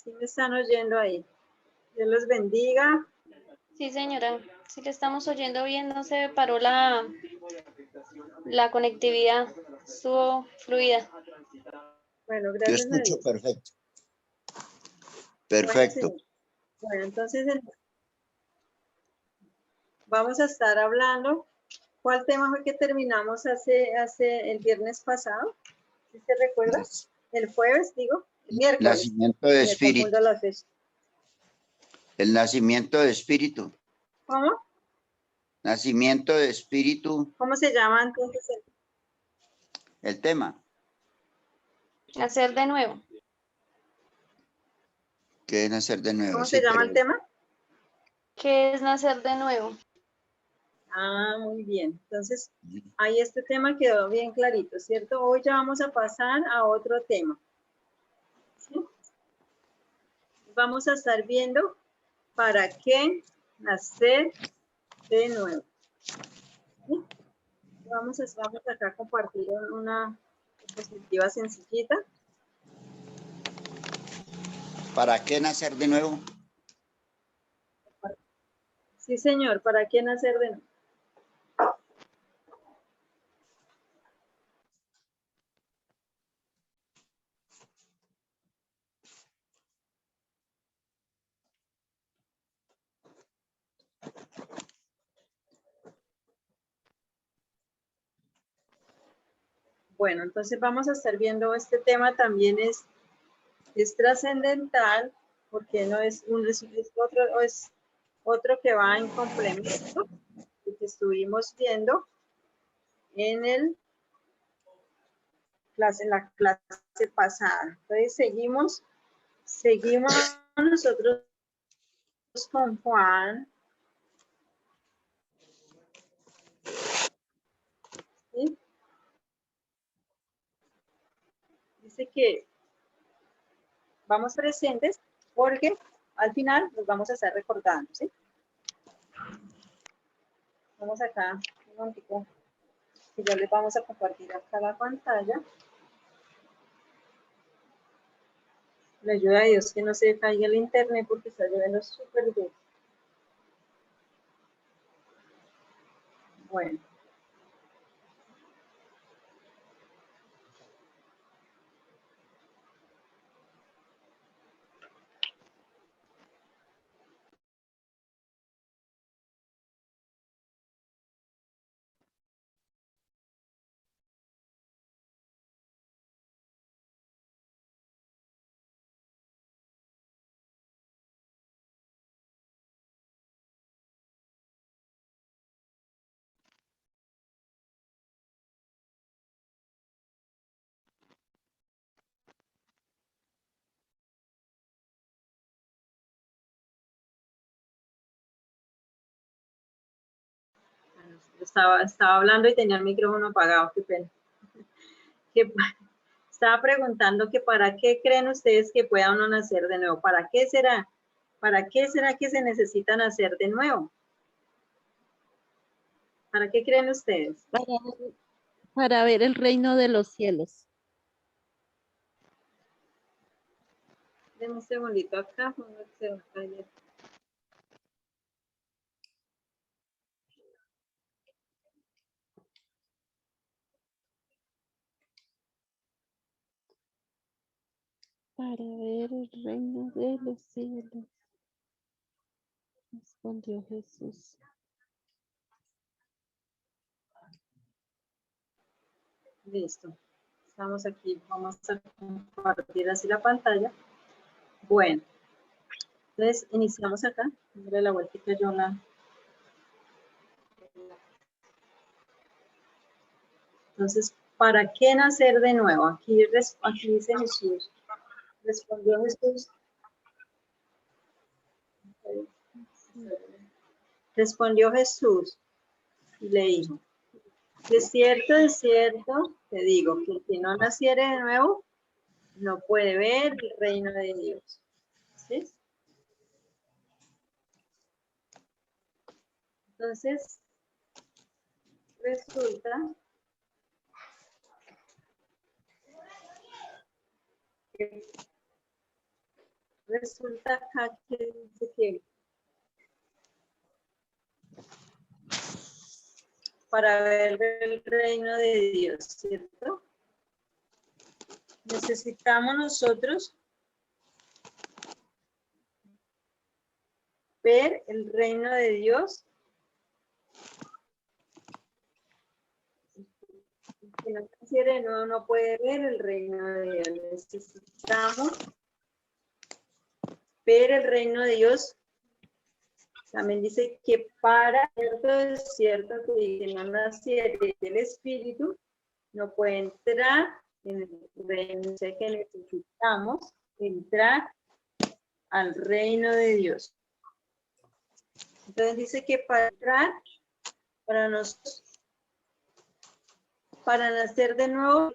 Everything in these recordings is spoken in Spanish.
Sí me están oyendo ahí. Dios los bendiga. Sí, señora. Sí le estamos oyendo bien, no se paró la conectividad. Estuvo fluida. Bueno, Yo gracias a escucho Dios. perfecto. Bueno, Perfecto. señor. Bueno, entonces vamos a estar hablando. ¿Cuál tema fue que terminamos hace el viernes pasado? ¿Sí se recuerda? El jueves, digo. El miércoles. Nacimiento de Me espíritu. confundo la fecha. El nacimiento de espíritu. ¿Cómo? Nacimiento de espíritu. ¿Cómo se llama entonces? El tema. Hacer de nuevo. ¿Qué es nacer de nuevo? ¿Cómo Sí, se llama pero el tema? ¿Qué es nacer de nuevo? Ah, muy bien. Entonces, ahí este tema quedó bien clarito, ¿cierto? Hoy ya vamos a pasar a otro tema. ¿Sí? Vamos a estar viendo para qué nacer de nuevo. ¿Sí? Vamos acá a compartir una perspectiva sencillita. ¿para qué nacer de nuevo? Sí, señor, ¿para qué nacer de nuevo? Bueno, entonces vamos a estar viendo este tema también es trascendental porque no es otro que va en complemento que estuvimos viendo en la clase pasada. Entonces seguimos nosotros con Juan. ¿Sí? Dice que vamos presentes porque al final nos vamos a estar recordando, ¿sí? Vamos acá, un momentico, que ya les vamos a compartir acá la pantalla. La ayuda de Dios que no se caiga el internet porque está lloviendo súper bien. Bueno. Estaba hablando y tenía el micrófono apagado, qué pena. Estaba preguntando que para qué creen ustedes que pueda uno nacer de nuevo. ¿Para qué será? ¿Para qué será que se necesita nacer de nuevo? ¿Para qué creen ustedes? Para ver el reino de los cielos. Denme un segundito acá. Para ver el reino de los cielos. Respondió Jesús. Listo. Estamos aquí. Vamos a compartir así la pantalla. Bueno. Entonces, iniciamos acá. Mira la vueltita yo la... Entonces, ¿para qué nacer de nuevo? Aquí dice Jesús. Respondió Jesús. Respondió Jesús y le dijo, de cierto, te digo, que el que no naciere de nuevo, no puede ver el reino de Dios. ¿Sí? Entonces, resulta que resulta acá que dice que para ver el reino de Dios, ¿cierto? Necesitamos nosotros ver el reino de Dios. Si no quiere, no puede ver el reino de Dios. Necesitamos ver el reino de Dios. También dice que para, es cierto que no naciere del Espíritu, no puede entrar en el reino. Sé que necesitamos entrar al reino de Dios. Entonces dice que para entrar, para nosotros, para nacer de nuevo,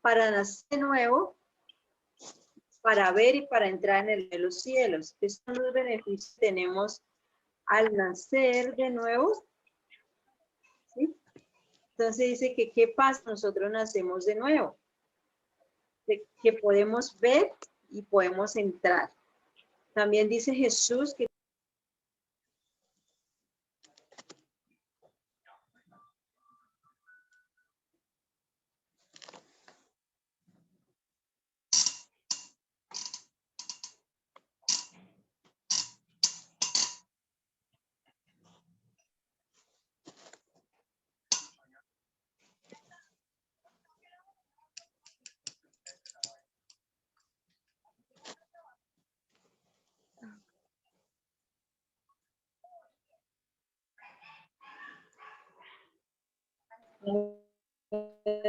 para nacer de nuevo, para ver y para entrar en los cielos. Estos son los beneficios que tenemos al nacer de nuevo. ¿Sí? Entonces dice que ¿qué pasa? Nosotros nacemos de nuevo. Que podemos ver y podemos entrar. También dice Jesús que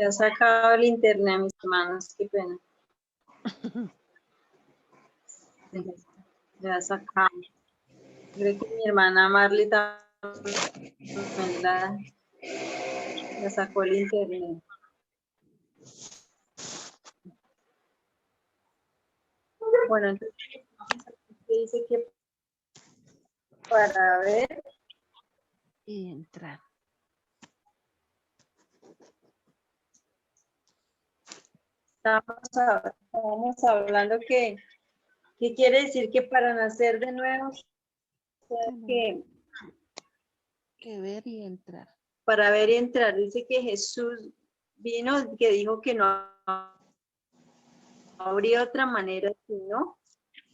ha sacado el internet, mis hermanos, qué pena. Ya sacado. Creo que mi hermana Marley también la sacó el internet. Bueno, entonces dice que para ver Y entrar. estamos hablando que ¿qué quiere decir que para nacer de nuevo? Que Que ver y entrar. para ver y entrar, dice que Jesús vino, que dijo que no habría otra manera sino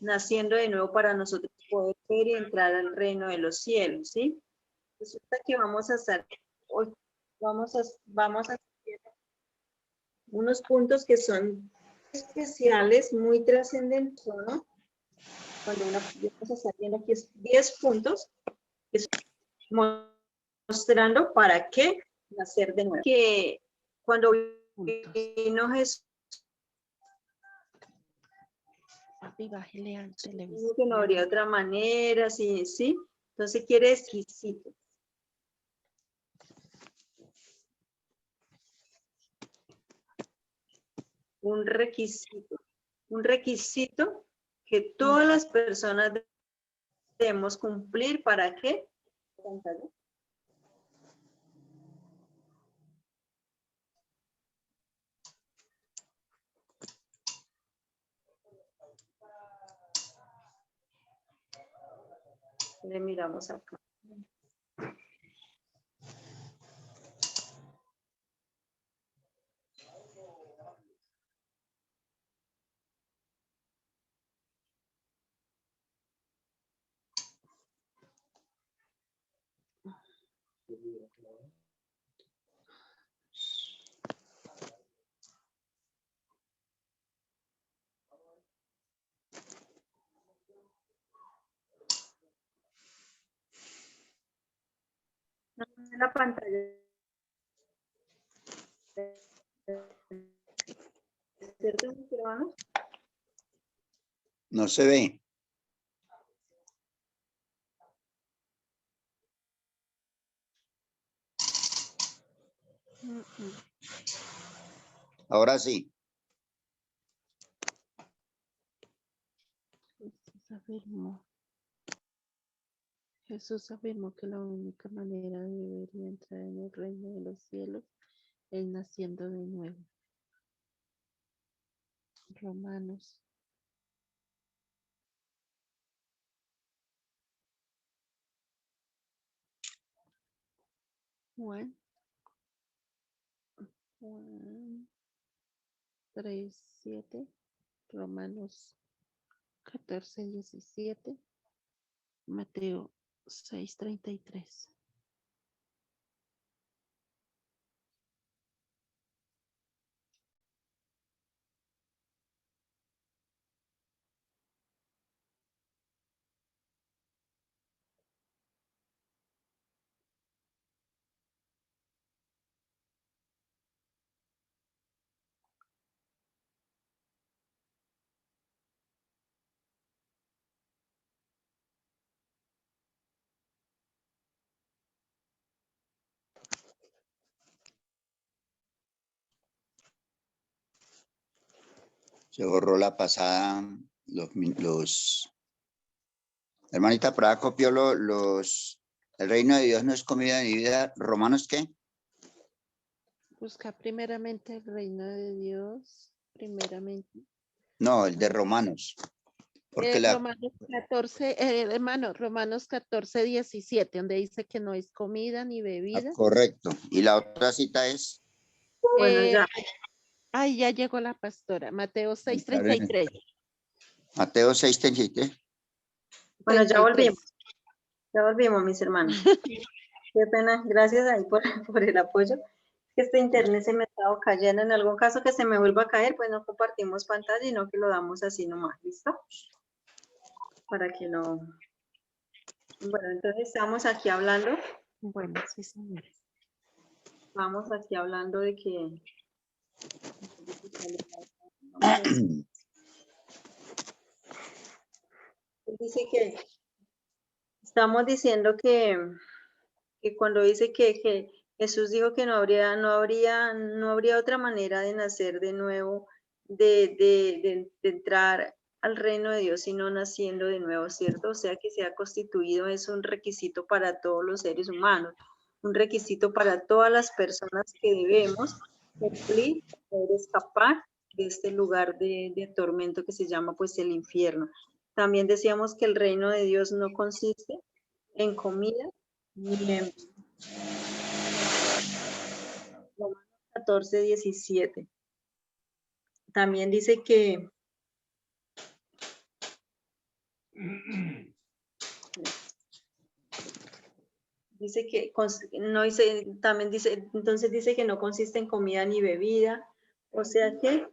naciendo de nuevo para nosotros poder ver y entrar al reino de los cielos, ¿sí? Resulta que vamos a hacer hoy, vamos a hacer unos puntos que son especiales, muy trascendentes, ¿no? Cuando vamos a estar viendo aquí es 10 puntos, que son mostrando para qué nacer de nuevo. Que cuando vino Jesús, Papi, bájele al dijo televisor. que no habría otra manera, sí, sí. Entonces quiere exquisito. Un requisito que todas las personas debemos cumplir para qué. Le miramos acá. En la pantalla. ¿Cierto, mis hermanos? No se ve. Ahora sí. Jesús afirmó que la única manera de ver y entrar en el reino de los cielos es naciendo de nuevo. Romanos Juan 3:7, Romanos 14:17, Mateo 6:33. Se borró la pasada, hermanita, por acá copió el reino de Dios no es comida ni vida. ¿Romanos qué? Busca primeramente el reino de Dios, primeramente. No, el de Romanos. Porque Romanos 14, hermano, Romanos 14:17, donde dice que no es comida ni bebida. correcto. Y la otra cita es. Bueno, ya. Ay, ya llegó la pastora. Mateo 6:33. Mateo 6:33. Bueno, ya 33. volvimos. Ya volvimos, mis hermanos. Qué pena. Gracias ahí por el apoyo. Este internet se me ha estado cayendo. En algún caso que se me vuelva a caer, pues no compartimos pantalla, sino que lo damos así nomás. ¿Listo? Para que no... Bueno, entonces estamos aquí hablando. Bueno, sí, señores. Vamos aquí hablando de que... Dice que... Estamos diciendo que cuando dice que Jesús dijo que no habría otra manera de nacer de nuevo, de entrar al reino de Dios, sino naciendo de nuevo, ¿cierto? O sea que se ha constituido, es un requisito para todos los seres humanos, un requisito para todas las personas que debemos cumplir, poder escapar de este lugar de tormento que se llama pues el infierno. También decíamos que el reino de Dios no consiste en comida ni en 14:17. También dice que no dice, también dice, entonces dice que no consiste en comida ni bebida, o sea que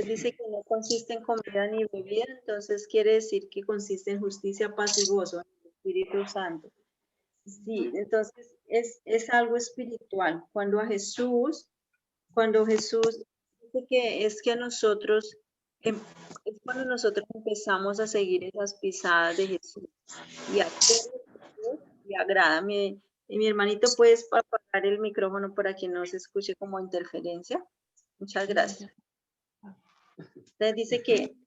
dice que no consiste en comida ni bebida, entonces quiere decir que consiste en justicia, paz y gozo en el Espíritu Santo. Sí, entonces es algo espiritual. Cuando Jesús dice que es que nosotros, es cuando nosotros empezamos a seguir esas pisadas de Jesús y hacer lo que Dios le agrada. Mi hermanito, ¿puedes apagar el micrófono para que no se escuche como interferencia? Muchas gracias. Entonces dice que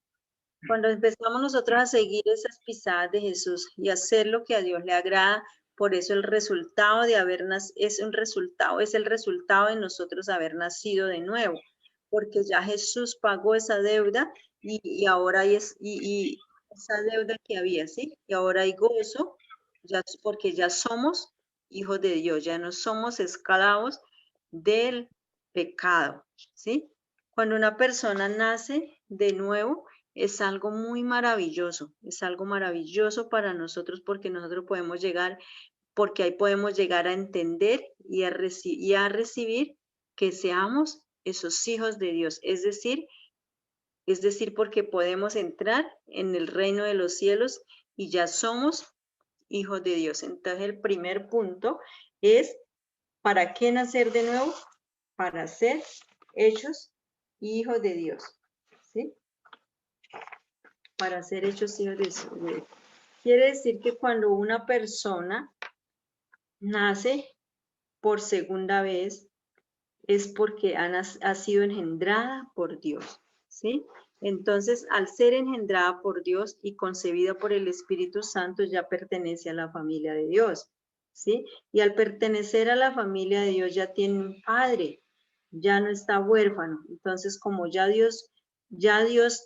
cuando empezamos nosotros a seguir esas pisadas de Jesús y hacer lo que a Dios le agrada, por eso el resultado de haber nacido es el resultado de nosotros haber nacido de nuevo, porque ya Jesús pagó esa deuda y ahora y esa deuda que había, ¿sí? Y ahora hay gozo, ya, porque ya somos hijos de Dios, ya no somos esclavos del pecado, ¿sí? Cuando una persona nace de nuevo, es algo muy maravilloso, es algo maravilloso para nosotros porque nosotros podemos llegar, porque ahí podemos llegar a entender y a recibir que seamos esos hijos de Dios, es decir, porque podemos entrar en el reino de los cielos y ya somos hijos de Dios. Entonces el primer punto es, ¿para qué nacer de nuevo? Para ser hechos hijos de Dios, ¿sí? Para ser hechos hijos de Dios. Quiere decir que cuando una persona nace por segunda vez, es porque ha sido engendrada por Dios, ¿sí? Entonces, al ser engendrada por Dios y concebida por el Espíritu Santo, ya pertenece a la familia de Dios, ¿sí? Y al pertenecer a la familia de Dios ya tiene un padre, ya no está huérfano. Entonces, como ya Dios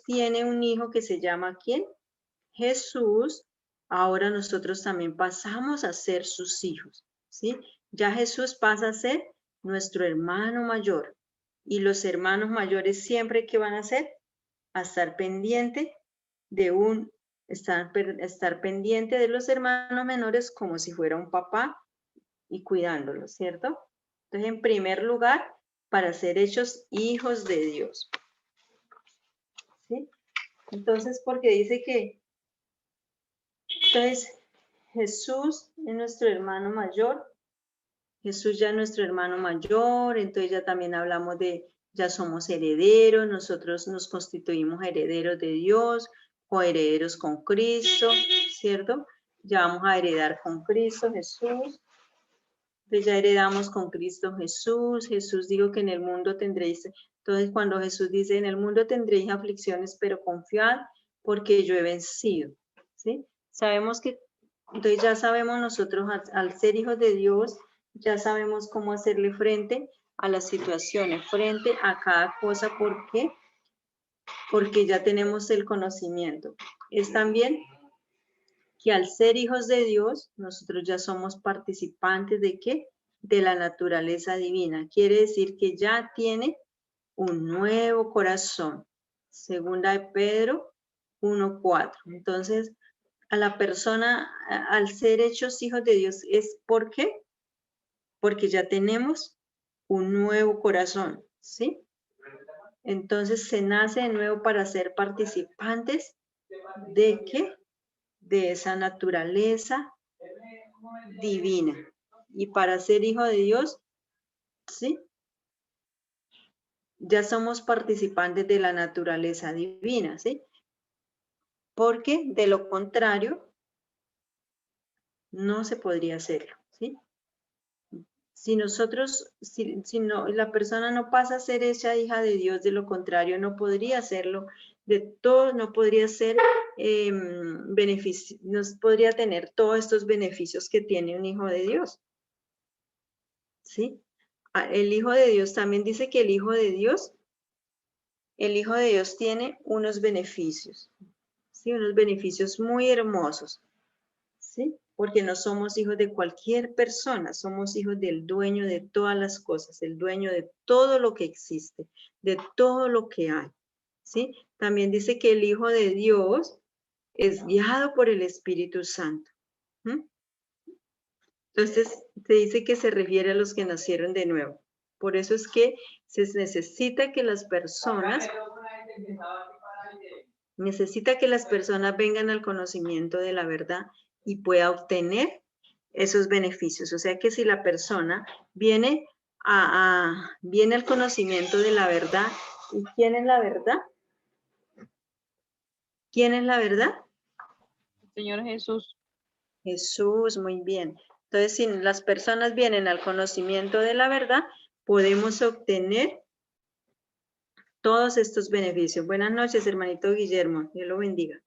tiene un hijo que se llama ¿quién? Jesús, ahora nosotros también pasamos a ser sus hijos, ¿sí? Ya Jesús pasa a ser nuestro hermano mayor. Y los hermanos mayores siempre, ¿qué van a hacer? A estar pendiente de estar pendiente de los hermanos menores como si fuera un papá y cuidándolos, ¿cierto? Entonces, en primer lugar, para ser hechos hijos de Dios, ¿sí? Entonces, porque dice que, entonces, Jesús es nuestro hermano mayor, Jesús ya es nuestro hermano mayor, entonces ya también hablamos de, ya somos herederos, nosotros nos constituimos herederos de Dios, o herederos con Cristo, ¿cierto? Ya vamos a heredar con Cristo Jesús. Entonces ya heredamos con Cristo Jesús. Jesús dijo que en el mundo tendréis, entonces cuando Jesús dice, en el mundo tendréis aflicciones, pero confiad porque yo he vencido, ¿sí? Sabemos que, entonces ya sabemos nosotros al ser hijos de Dios, ya sabemos cómo hacerle frente a las situaciones, frente a cada cosa. ¿Por qué? Porque ya tenemos el conocimiento. Es también que al ser hijos de Dios, nosotros ya somos participantes ¿de qué? De la naturaleza divina. Quiere decir que ya tiene un nuevo corazón. Segunda de Pedro 1:4. Entonces, a la persona, al ser hechos hijos de Dios, ¿es por qué? Porque ya tenemos un nuevo corazón, ¿sí? Entonces, se nace de nuevo para ser participantes ¿de qué? De esa naturaleza divina. Y para ser hijo de Dios, ¿sí? Ya somos participantes de la naturaleza divina, ¿sí? Porque de lo contrario, no se podría hacerlo, ¿sí? Si nosotros, si no, la persona no pasa a ser esa hija de Dios, de lo contrario, no podría hacerlo, de todo, no podría ser beneficio, no podría tener todos estos beneficios que tiene un hijo de Dios, ¿sí? El Hijo de Dios también dice que el Hijo de Dios tiene unos beneficios, ¿sí? Unos beneficios muy hermosos, ¿sí? Porque no somos hijos de cualquier persona, somos hijos del dueño de todas las cosas, el dueño de todo lo que existe, de todo lo que hay, ¿sí? También dice que el Hijo de Dios es guiado por el Espíritu Santo. Entonces, se dice que se refiere a los que nacieron de nuevo. Por eso es que se necesita que las personas vengan al conocimiento de la verdad y pueda obtener esos beneficios. O sea que si la persona viene al conocimiento de la verdad, ¿y quién es la verdad? ¿Quién es la verdad? Señor Jesús. Jesús, muy bien. Entonces, si las personas vienen al conocimiento de la verdad, podemos obtener todos estos beneficios. Buenas noches, hermanito Guillermo. Dios lo bendiga.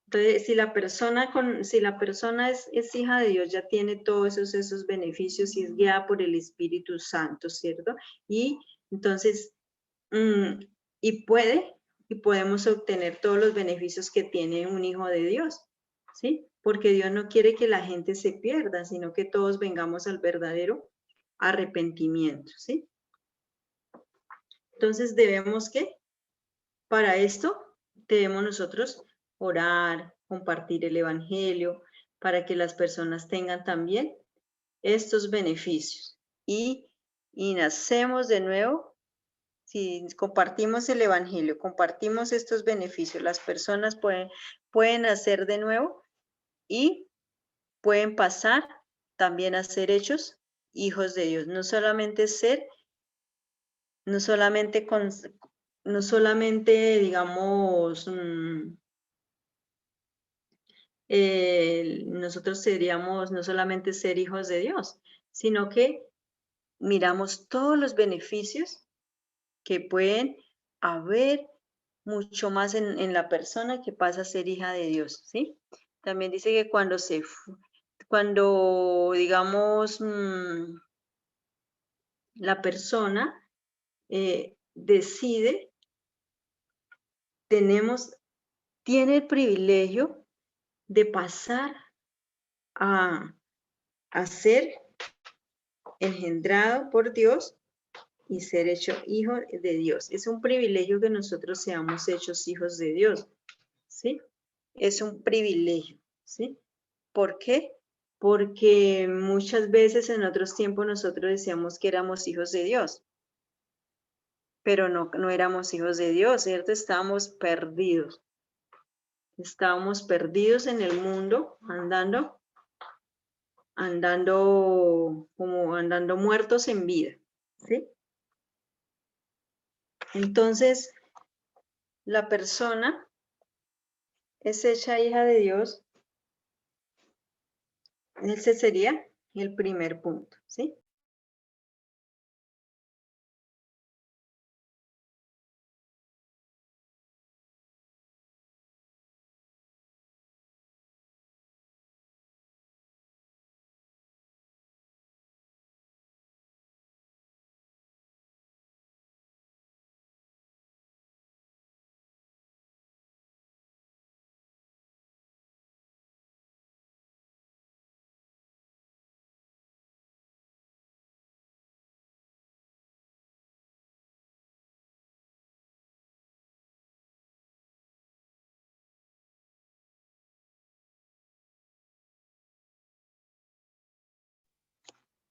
Entonces, si la persona es hija de Dios, ya tiene todos esos beneficios y es guiada por el Espíritu Santo, ¿cierto? Y entonces, y podemos obtener todos los beneficios que tiene un hijo de Dios, ¿sí? Porque Dios no quiere que la gente se pierda, sino que todos vengamos al verdadero arrepentimiento, ¿sí? Entonces, para esto, debemos nosotros orar, compartir el Evangelio, para que las personas tengan también estos beneficios. Y nacemos de nuevo, si compartimos el Evangelio, compartimos estos beneficios, las personas pueden nacer de nuevo y pueden pasar también a ser hechos hijos de Dios. No solamente digamos, nosotros seríamos no solamente ser hijos de Dios, sino que miramos todos los beneficios que pueden haber mucho más en la persona que pasa a ser hija de Dios, ¿sí? También dice que cuando digamos, la persona decide, tiene el privilegio de pasar a ser engendrado por Dios y ser hecho hijo de Dios. Es un privilegio que nosotros seamos hechos hijos de Dios, ¿sí? Es un privilegio, ¿sí? ¿Por qué? Porque muchas veces en otros tiempos nosotros decíamos que éramos hijos de Dios, pero no éramos hijos de Dios, ¿cierto? Estábamos perdidos. Estábamos perdidos en el mundo, andando muertos en vida, ¿sí? Entonces, la persona es hecha hija de Dios. Ese sería el primer punto, ¿sí?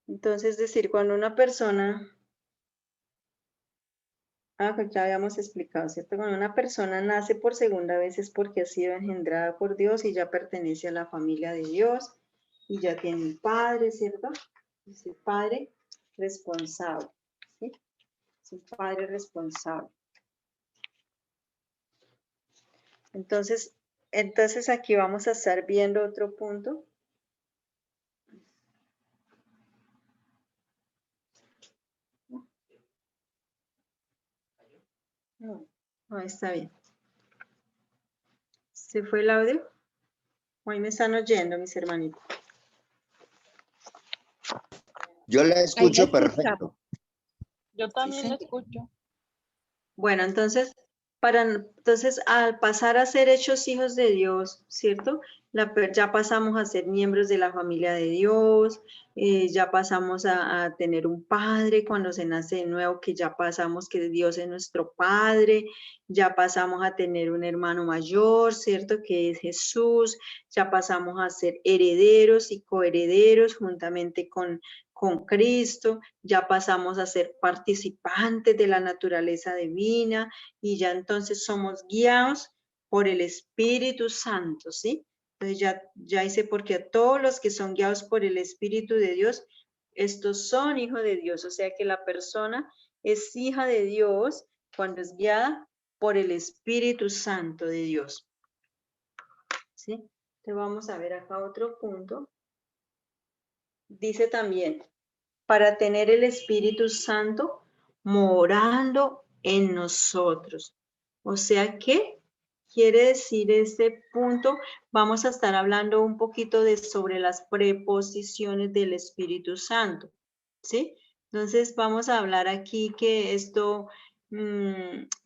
Entonces, es decir, cuando una persona, pues ya habíamos explicado, ¿cierto? Cuando una persona nace por segunda vez es porque ha sido engendrada por Dios y ya pertenece a la familia de Dios y ya tiene un padre, ¿cierto? Es el padre responsable, ¿sí? Es un padre responsable. Entonces aquí vamos a estar viendo otro punto. No, está bien. ¿Se fue el audio? Hoy me están oyendo, mis hermanitos. Yo la escucho perfecto. Yo también la escucho. Bueno, entonces al pasar a ser hechos hijos de Dios, ¿cierto? Ya pasamos a ser miembros de la familia de Dios, ya pasamos a tener un padre cuando se nace de nuevo, que ya pasamos que Dios es nuestro padre, ya pasamos a tener un hermano mayor, ¿cierto? Que es Jesús, ya pasamos a ser herederos y coherederos juntamente con Cristo, ya pasamos a ser participantes de la naturaleza divina y ya entonces somos guiados por el Espíritu Santo, ¿sí? Entonces ya dice, porque a todos los que son guiados por el Espíritu de Dios, estos son hijos de Dios, o sea que la persona es hija de Dios cuando es guiada por el Espíritu Santo de Dios, ¿sí? Entonces vamos a ver acá otro punto. Dice también, para tener el Espíritu Santo morando en nosotros. O sea que quiere decir este punto, vamos a estar hablando un poquito sobre las preposiciones del Espíritu Santo, ¿sí? Entonces vamos a hablar aquí que esto,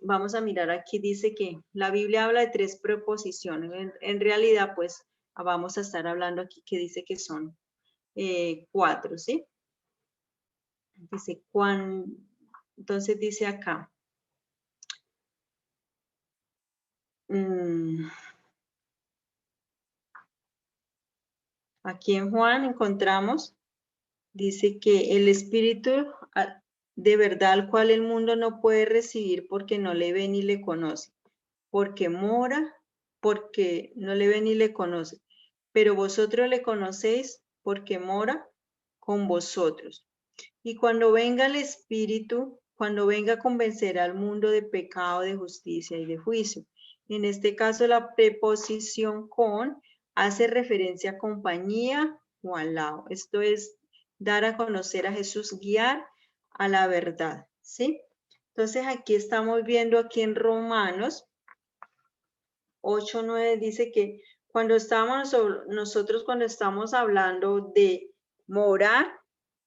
vamos a mirar aquí, dice que la Biblia habla de 3 preposiciones. En realidad, pues vamos a estar hablando aquí que dice que son 4, ¿sí? Dice, entonces dice acá, aquí en Juan encontramos, dice que el Espíritu de verdad al cual el mundo no puede recibir porque no le ve ni le conoce, porque no le ve ni le conoce, pero vosotros le conocéis porque mora con vosotros. Y cuando venga el Espíritu, cuando venga, convencerá al mundo de pecado, de justicia y de juicio. En este caso, la preposición con hace referencia a compañía o al lado. Esto es dar a conocer a Jesús, guiar a la verdad, ¿sí? Entonces, aquí estamos viendo aquí en Romanos, 8, 9 dice que cuando nosotros cuando estamos hablando de morar,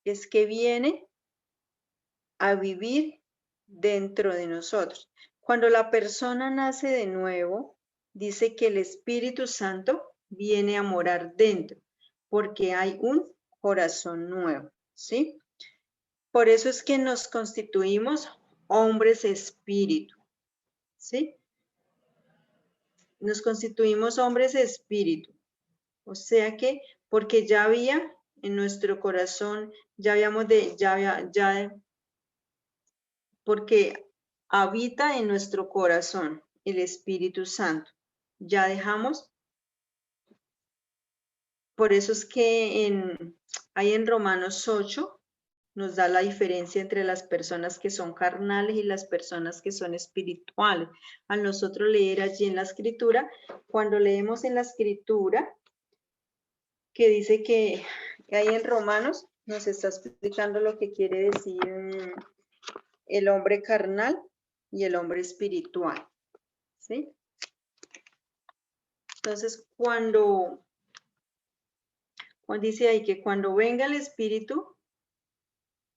es que viene a vivir dentro de nosotros. Cuando la persona nace de nuevo, dice que el Espíritu Santo viene a morar dentro, porque hay un corazón nuevo, ¿sí? Por eso es que nos constituimos hombres espíritu, ¿sí? Nos constituimos hombres espíritu. O sea que, porque ya había en nuestro corazón, porque habita en nuestro corazón el Espíritu Santo. Ya dejamos, por eso es que ahí en Romanos 8 nos da la diferencia entre las personas que son carnales y las personas que son espirituales. Al nosotros leer allí en la escritura, cuando leemos en la escritura, que dice que ahí en Romanos nos está explicando lo que quiere decir el hombre carnal y el hombre espiritual, ¿sí? Entonces, cuando dice ahí que cuando venga el Espíritu,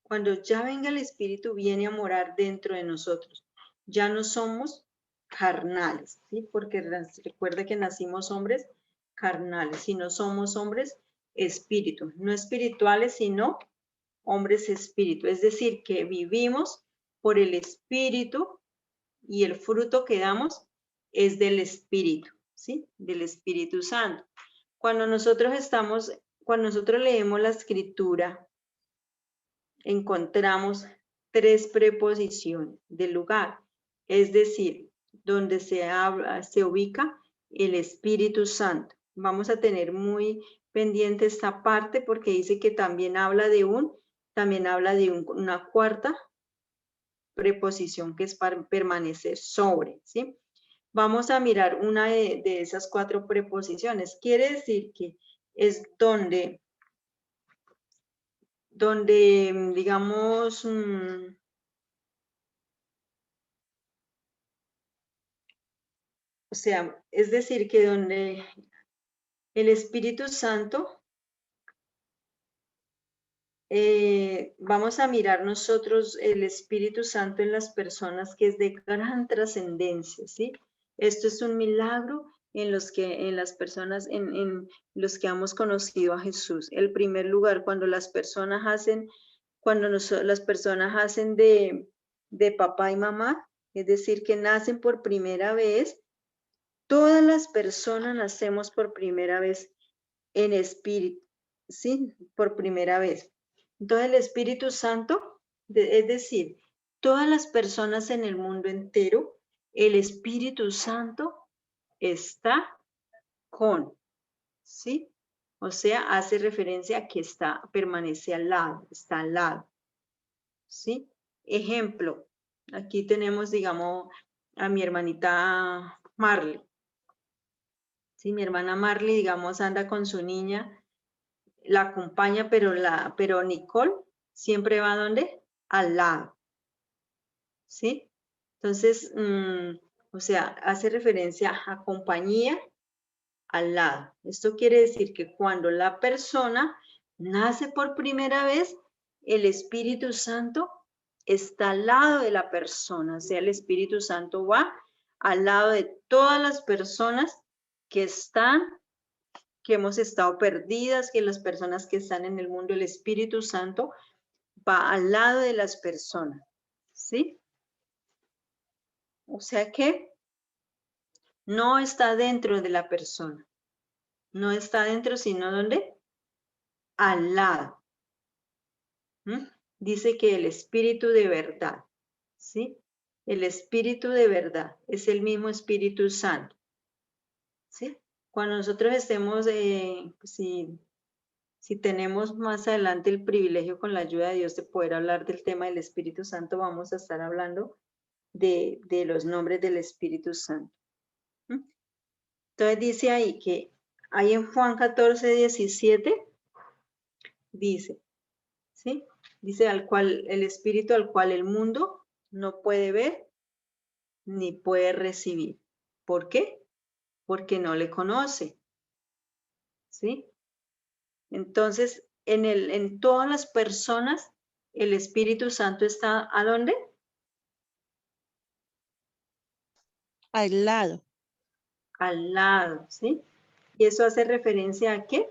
cuando ya venga el Espíritu, viene a morar dentro de nosotros. Ya no somos carnales, ¿sí? Porque recuerda que nacimos hombres carnales, sino somos hombres espíritu, no espirituales, sino hombres espíritu. Es decir, que vivimos por el Espíritu y el fruto que damos es del Espíritu, ¿sí? Del Espíritu Santo. Cuando nosotros leemos la Escritura, encontramos 3 preposiciones del lugar, es decir, donde se ubica el Espíritu Santo. Vamos a tener muy pendiente esta parte porque dice que también habla de una cuarta preposición que es para permanecer sobre, ¿sí? Vamos a mirar una de esas 4 preposiciones. Quiere decir que es donde digamos, o sea, es decir, que donde el Espíritu Santo, vamos a mirar nosotros el Espíritu Santo en las personas que es de gran trascendencia, ¿sí? Esto es un milagro en las personas, en los que hemos conocido a Jesús. El primer lugar, cuando las personas hacen de papá y mamá, es decir, que nacen por primera vez, todas las personas nacemos por primera vez en espíritu, ¿sí? Por primera vez. Entonces el Espíritu Santo, es decir, todas las personas en el mundo entero, el Espíritu Santo está con, ¿sí? O sea, hace referencia a que permanece al lado, está al lado, ¿sí? Ejemplo, aquí tenemos, digamos, a mi hermanita Marley. Sí, mi hermana Marley, digamos, anda con su niña, la acompaña, pero Nicole siempre va ¿dónde? Al lado, ¿sí? Entonces, o sea, hace referencia a compañía al lado. Esto quiere decir que cuando la persona nace por primera vez, el Espíritu Santo está al lado de la persona, o sea, el Espíritu Santo va al lado de todas las personas que hemos estado perdidas, que las personas que están en el mundo, el Espíritu Santo va al lado de las personas, ¿sí? O sea que no está dentro de la persona, no está dentro, sino ¿dónde? Al lado. Dice que el Espíritu de verdad, ¿sí? El Espíritu de verdad es el mismo Espíritu Santo, ¿sí? Cuando nosotros estemos, si tenemos más adelante el privilegio con la ayuda de Dios de poder hablar del tema del Espíritu Santo, vamos a estar hablando de los nombres del Espíritu Santo. Entonces dice ahí que ahí en Juan 14, 17, dice, ¿sí? Dice el Espíritu al cual el mundo no puede ver ni puede recibir. ¿Por qué? porque no le conoce. ¿Sí? Entonces, en todas las personas, el Espíritu Santo está ¿a dónde? Al lado. Al lado, ¿sí? ¿Y eso hace referencia a qué?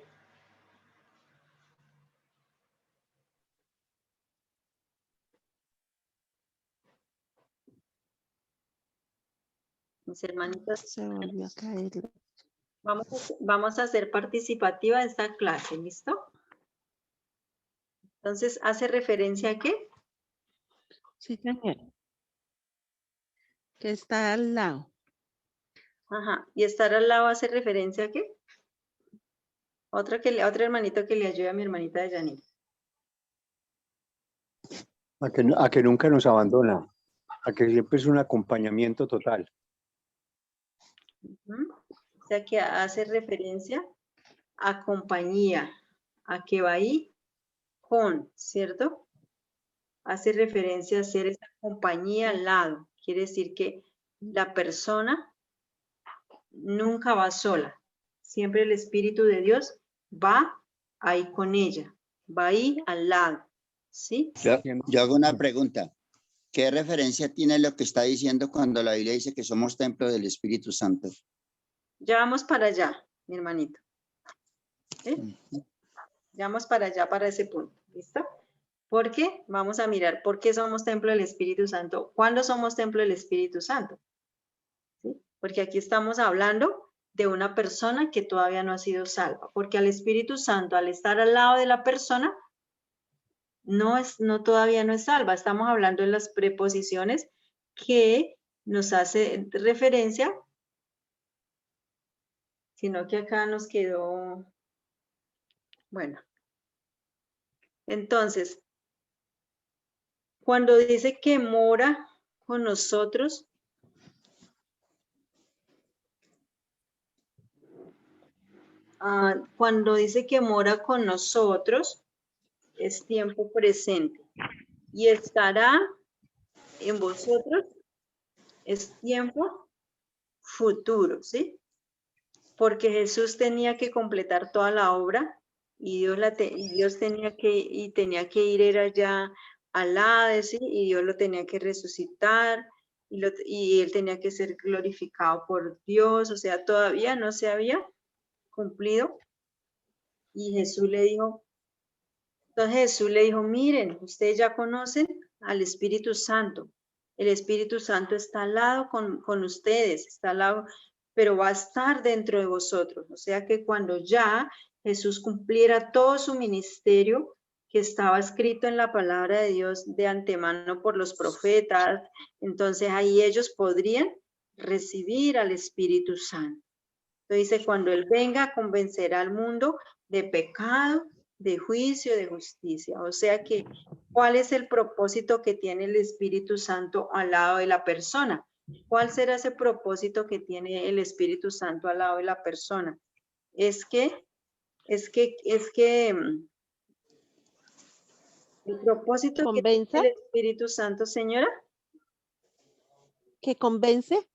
Mis hermanitas, Se volvió a caer. vamos a hacer participativa esta clase, ¿listo? Entonces, ¿hace referencia a qué? Sí, señor. Que está al lado. Ajá. ¿Y estar al lado hace referencia a qué? Otro hermanito que le ayude a mi hermanita de Yanira. A que nunca nos abandona, a que siempre es un acompañamiento total. O sea, que hace referencia a compañía, a que va ahí con, ¿cierto? Hace referencia a ser esa compañía al lado. Quiere decir que la persona nunca va sola. Siempre el Espíritu de Dios va ahí con ella, va ahí al lado, ¿sí? Yo hago una pregunta. ¿Qué referencia tiene lo que está diciendo cuando la Biblia dice que somos templo del Espíritu Santo? Ya vamos para allá, mi hermanito. ¿Sí? Ya vamos para allá, para ese punto. ¿Listo? ¿Por qué? Vamos a mirar por qué somos templo del Espíritu Santo. ¿Cuándo somos templo del Espíritu Santo? ¿Sí? Porque aquí estamos hablando de una persona que todavía no ha sido salva. Porque al Espíritu Santo, al estar al lado de la persona, todavía no es salva. Estamos hablando de las preposiciones que nos hace referencia, sino que acá nos quedó, bueno. Entonces, cuando dice que mora con nosotros, cuando dice que mora con nosotros, es tiempo presente. Y estará en vosotros, es tiempo futuro, ¿sí? Porque Jesús tenía que completar toda la obra y Dios tenía que ir era allá al Hades, ¿sí? Y Dios lo tenía que resucitar y él tenía que ser glorificado por Dios, o sea, todavía no se había cumplido. Y Jesús le dijo, miren, ustedes ya conocen al Espíritu Santo. El Espíritu Santo está al lado con ustedes, está al lado, pero va a estar dentro de vosotros. O sea que cuando ya Jesús cumpliera todo su ministerio que estaba escrito en la palabra de Dios de antemano por los profetas, entonces ahí ellos podrían recibir al Espíritu Santo. Entonces dice, cuando Él venga, convencerá al mundo de pecado, de juicio, de justicia. O sea que, ¿cuál es el propósito que tiene el Espíritu Santo al lado de la persona? ¿Cuál será ese propósito que tiene el Espíritu Santo al lado de la persona? Es que el propósito que tiene ¿Convence? el Espíritu Santo, señora. ¿Que convence?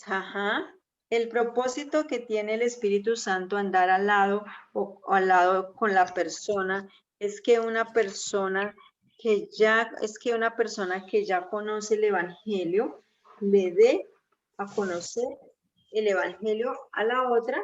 Ajá. El propósito que tiene el Espíritu Santo andar al lado o al lado con la persona es que una persona que ya conoce el Evangelio le dé a conocer el Evangelio a la otra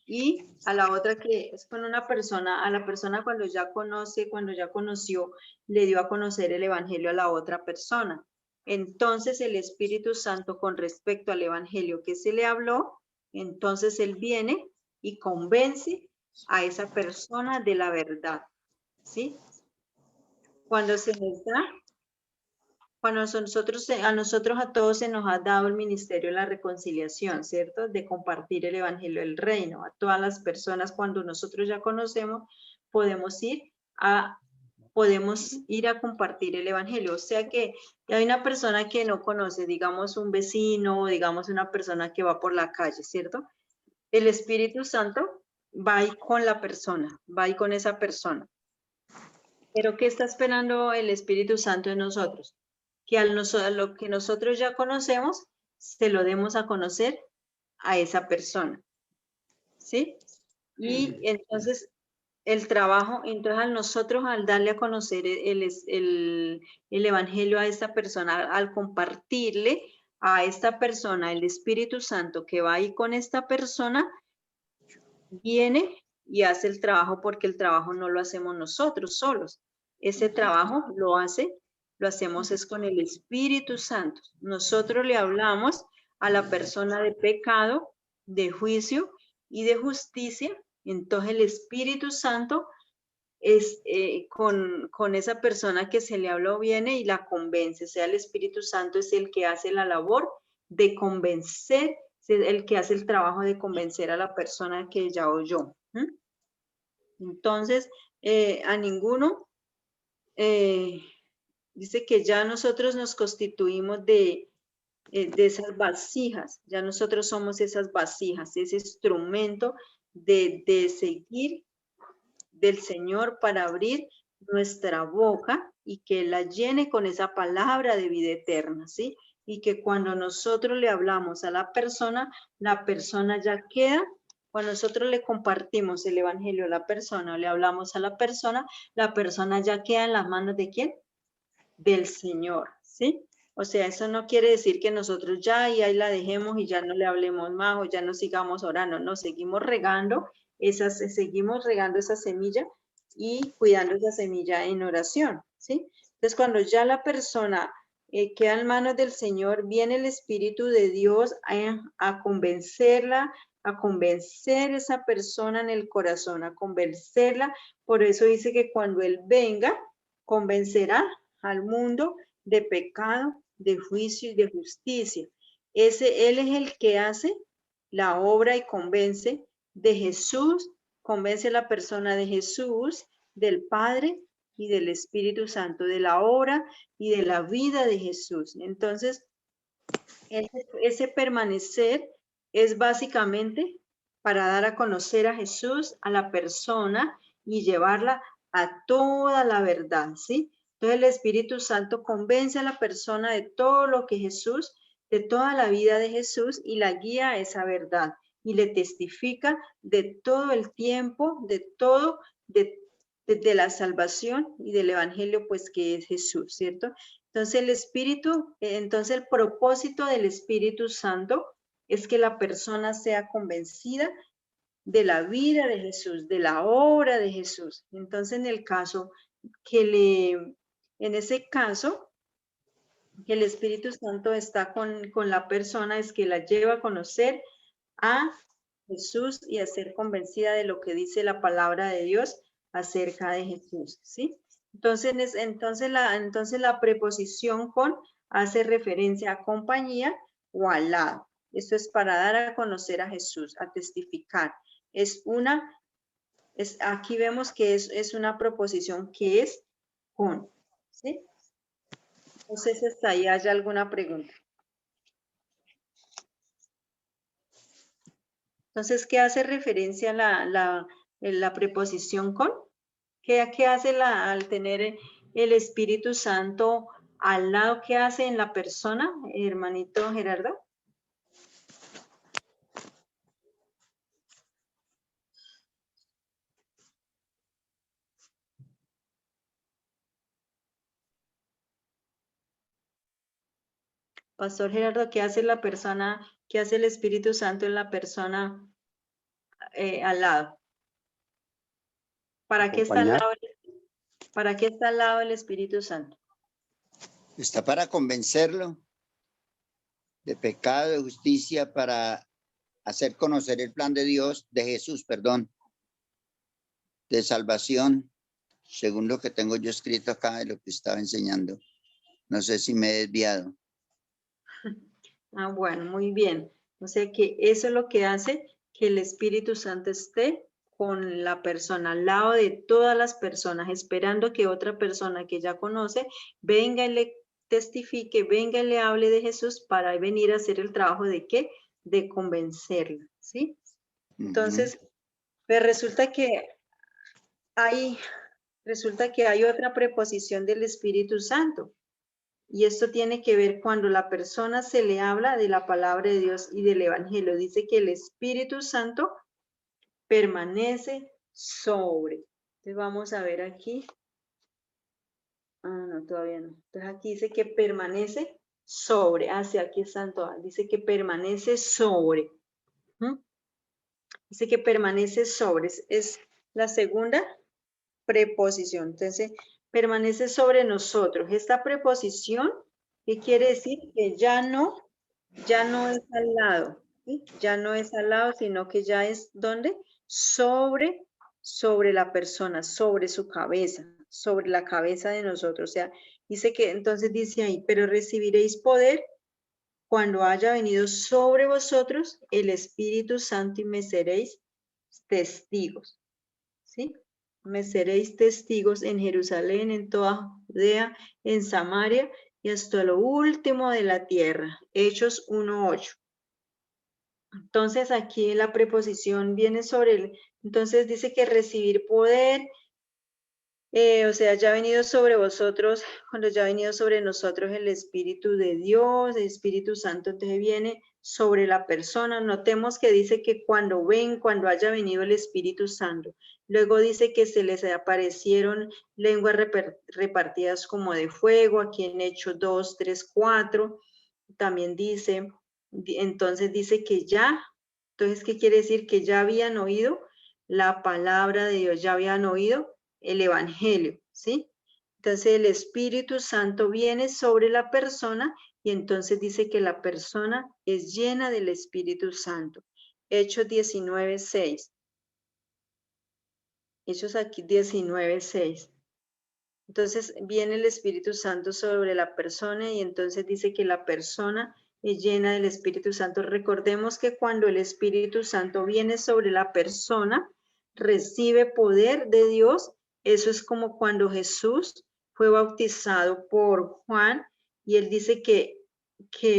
y a la otra que es con una persona, a la persona cuando ya conoció, le dio a conocer el Evangelio a la otra persona. Entonces el Espíritu Santo con respecto al Evangelio que se le habló, entonces Él viene y convence a esa persona de la verdad, ¿sí? Cuando a todos se nos ha dado el ministerio de la reconciliación, ¿cierto? De compartir el evangelio del reino. A todas las personas, cuando nosotros ya conocemos, podemos ir a compartir el evangelio. O sea que hay una persona que no conoce, digamos un vecino, digamos una persona que va por la calle, ¿cierto? El Espíritu Santo va ahí con la persona, va ahí con esa persona. Pero ¿qué está esperando el Espíritu Santo en nosotros? Que a lo que nosotros ya conocemos, se lo demos a conocer a esa persona, ¿sí? Y entonces el trabajo, entonces nosotros al darle a conocer el evangelio a esta persona, al compartirle a esta persona el Espíritu Santo que va ahí con esta persona, viene y hace el trabajo, porque el trabajo no lo hacemos nosotros solos. Ese trabajo lo hacemos es con el Espíritu Santo. Nosotros le hablamos a la persona de pecado, de juicio y de justicia. Entonces el Espíritu Santo es con esa persona que se le habló, viene y la convence. O sea, el Espíritu Santo es el que hace la labor de convencer, el que hace el trabajo de convencer a la persona que ya oyó. Entonces, a ninguno dice que ya nosotros nos constituimos de esas vasijas, ya nosotros somos esas vasijas, ese instrumento de seguir del Señor para abrir nuestra boca y que la llene con esa palabra de vida eterna, ¿sí? Y que cuando nosotros le hablamos a la persona ya queda, cuando nosotros le compartimos el evangelio a la persona, o le hablamos a la persona ya queda en las manos ¿de quién? Del Señor, ¿sí? O sea, eso no quiere decir que nosotros ya y ahí la dejemos y ya no le hablemos más o ya no sigamos orando, no, seguimos regando esa semilla y cuidando esa semilla en oración, ¿sí? Entonces, cuando ya la persona queda en manos del Señor, viene el Espíritu de Dios a convencerla, a convencer a esa persona en el corazón, a convencerla. Por eso dice que cuando Él venga, convencerá al mundo de pecado, de juicio y de justicia. Él es el que hace la obra y convence de Jesús, convence a la persona de Jesús, del Padre y del Espíritu Santo, de la obra y de la vida de Jesús. Entonces, ese permanecer es básicamente para dar a conocer a Jesús, a la persona y llevarla a toda la verdad, ¿sí? Entonces el Espíritu Santo convence a la persona de todo lo que Jesús, de toda la vida de Jesús y la guía a esa verdad y le testifica de todo el tiempo, de todo, de la salvación y del evangelio, pues que es Jesús, ¿cierto? Entonces el propósito del Espíritu Santo es que la persona sea convencida de la vida de Jesús, de la obra de Jesús. Entonces, en ese caso, que el Espíritu Santo está con la persona, es que la lleva a conocer a Jesús y a ser convencida de lo que dice la palabra de Dios acerca de Jesús, ¿sí? Entonces la preposición con hace referencia a compañía o al lado. Esto es para dar a conocer a Jesús, a testificar. Aquí vemos que es una preposición que es con, ¿sí? No sé si hasta ahí haya alguna pregunta. Entonces, ¿qué hace referencia la preposición con? ¿Qué hace al tener el Espíritu Santo al lado? ¿Qué hace en la persona, hermanito Gerardo? Pastor Gerardo, ¿qué hace la persona, qué hace el Espíritu Santo en la persona al lado? ¿Para qué está al lado el Espíritu Santo? Está para convencerlo de pecado, de justicia, para hacer conocer el plan de Dios, de Jesús, perdón, de salvación, según lo que tengo yo escrito acá de lo que estaba enseñando. No sé si me he desviado. Bueno, muy bien. O sea que eso es lo que hace que el Espíritu Santo esté con la persona, al lado de todas las personas, esperando que otra persona que ya conoce venga y le testifique, venga y le hable de Jesús para venir a hacer el trabajo de ¿qué? De convencerla, ¿sí? Entonces, pues resulta que hay otra preposición del Espíritu Santo. Y esto tiene que ver cuando la persona se le habla de la palabra de Dios y del Evangelio. Dice que el Espíritu Santo permanece sobre. Entonces vamos a ver aquí. Ah, no, todavía no. Entonces aquí dice que permanece sobre. Ah, sí, aquí es Santo. Dice que permanece sobre. Dice que permanece sobre. Es la segunda preposición. Entonces, permanece sobre nosotros. Esta preposición, ¿qué quiere decir? Que ya no es al lado. ¿Sí? Ya no es al lado, sino que ya es ¿dónde? Sobre la persona, sobre su cabeza, sobre la cabeza de nosotros. O sea, dice que, entonces dice ahí, pero recibiréis poder cuando haya venido sobre vosotros el Espíritu Santo y me seréis testigos. ¿Sí? Me seréis testigos en Jerusalén, en toda Judea, en Samaria y hasta lo último de la tierra. Hechos 1:8. Entonces aquí la preposición viene sobre el, entonces dice que recibir poder, o sea, ya ha venido sobre vosotros, cuando ya ha venido sobre nosotros el Espíritu de Dios, el Espíritu Santo, entonces viene sobre la persona. Notemos que dice que cuando haya venido el Espíritu Santo. Luego dice que se les aparecieron lenguas repartidas como de fuego, aquí en Hechos 2, 3, 4. También dice, entonces dice que ya, entonces, ¿qué quiere decir? Que ya habían oído la palabra de Dios, ya habían oído el Evangelio, ¿sí? Entonces el Espíritu Santo viene sobre la persona y entonces dice que la persona es llena del Espíritu Santo. Hechos 19:6. Hechos aquí 19:6. Entonces viene el Espíritu Santo sobre la persona y entonces dice que la persona es llena del Espíritu Santo. Recordemos que cuando el Espíritu Santo viene sobre la persona, recibe poder de Dios. Eso es como cuando Jesús fue bautizado por Juan y él dice que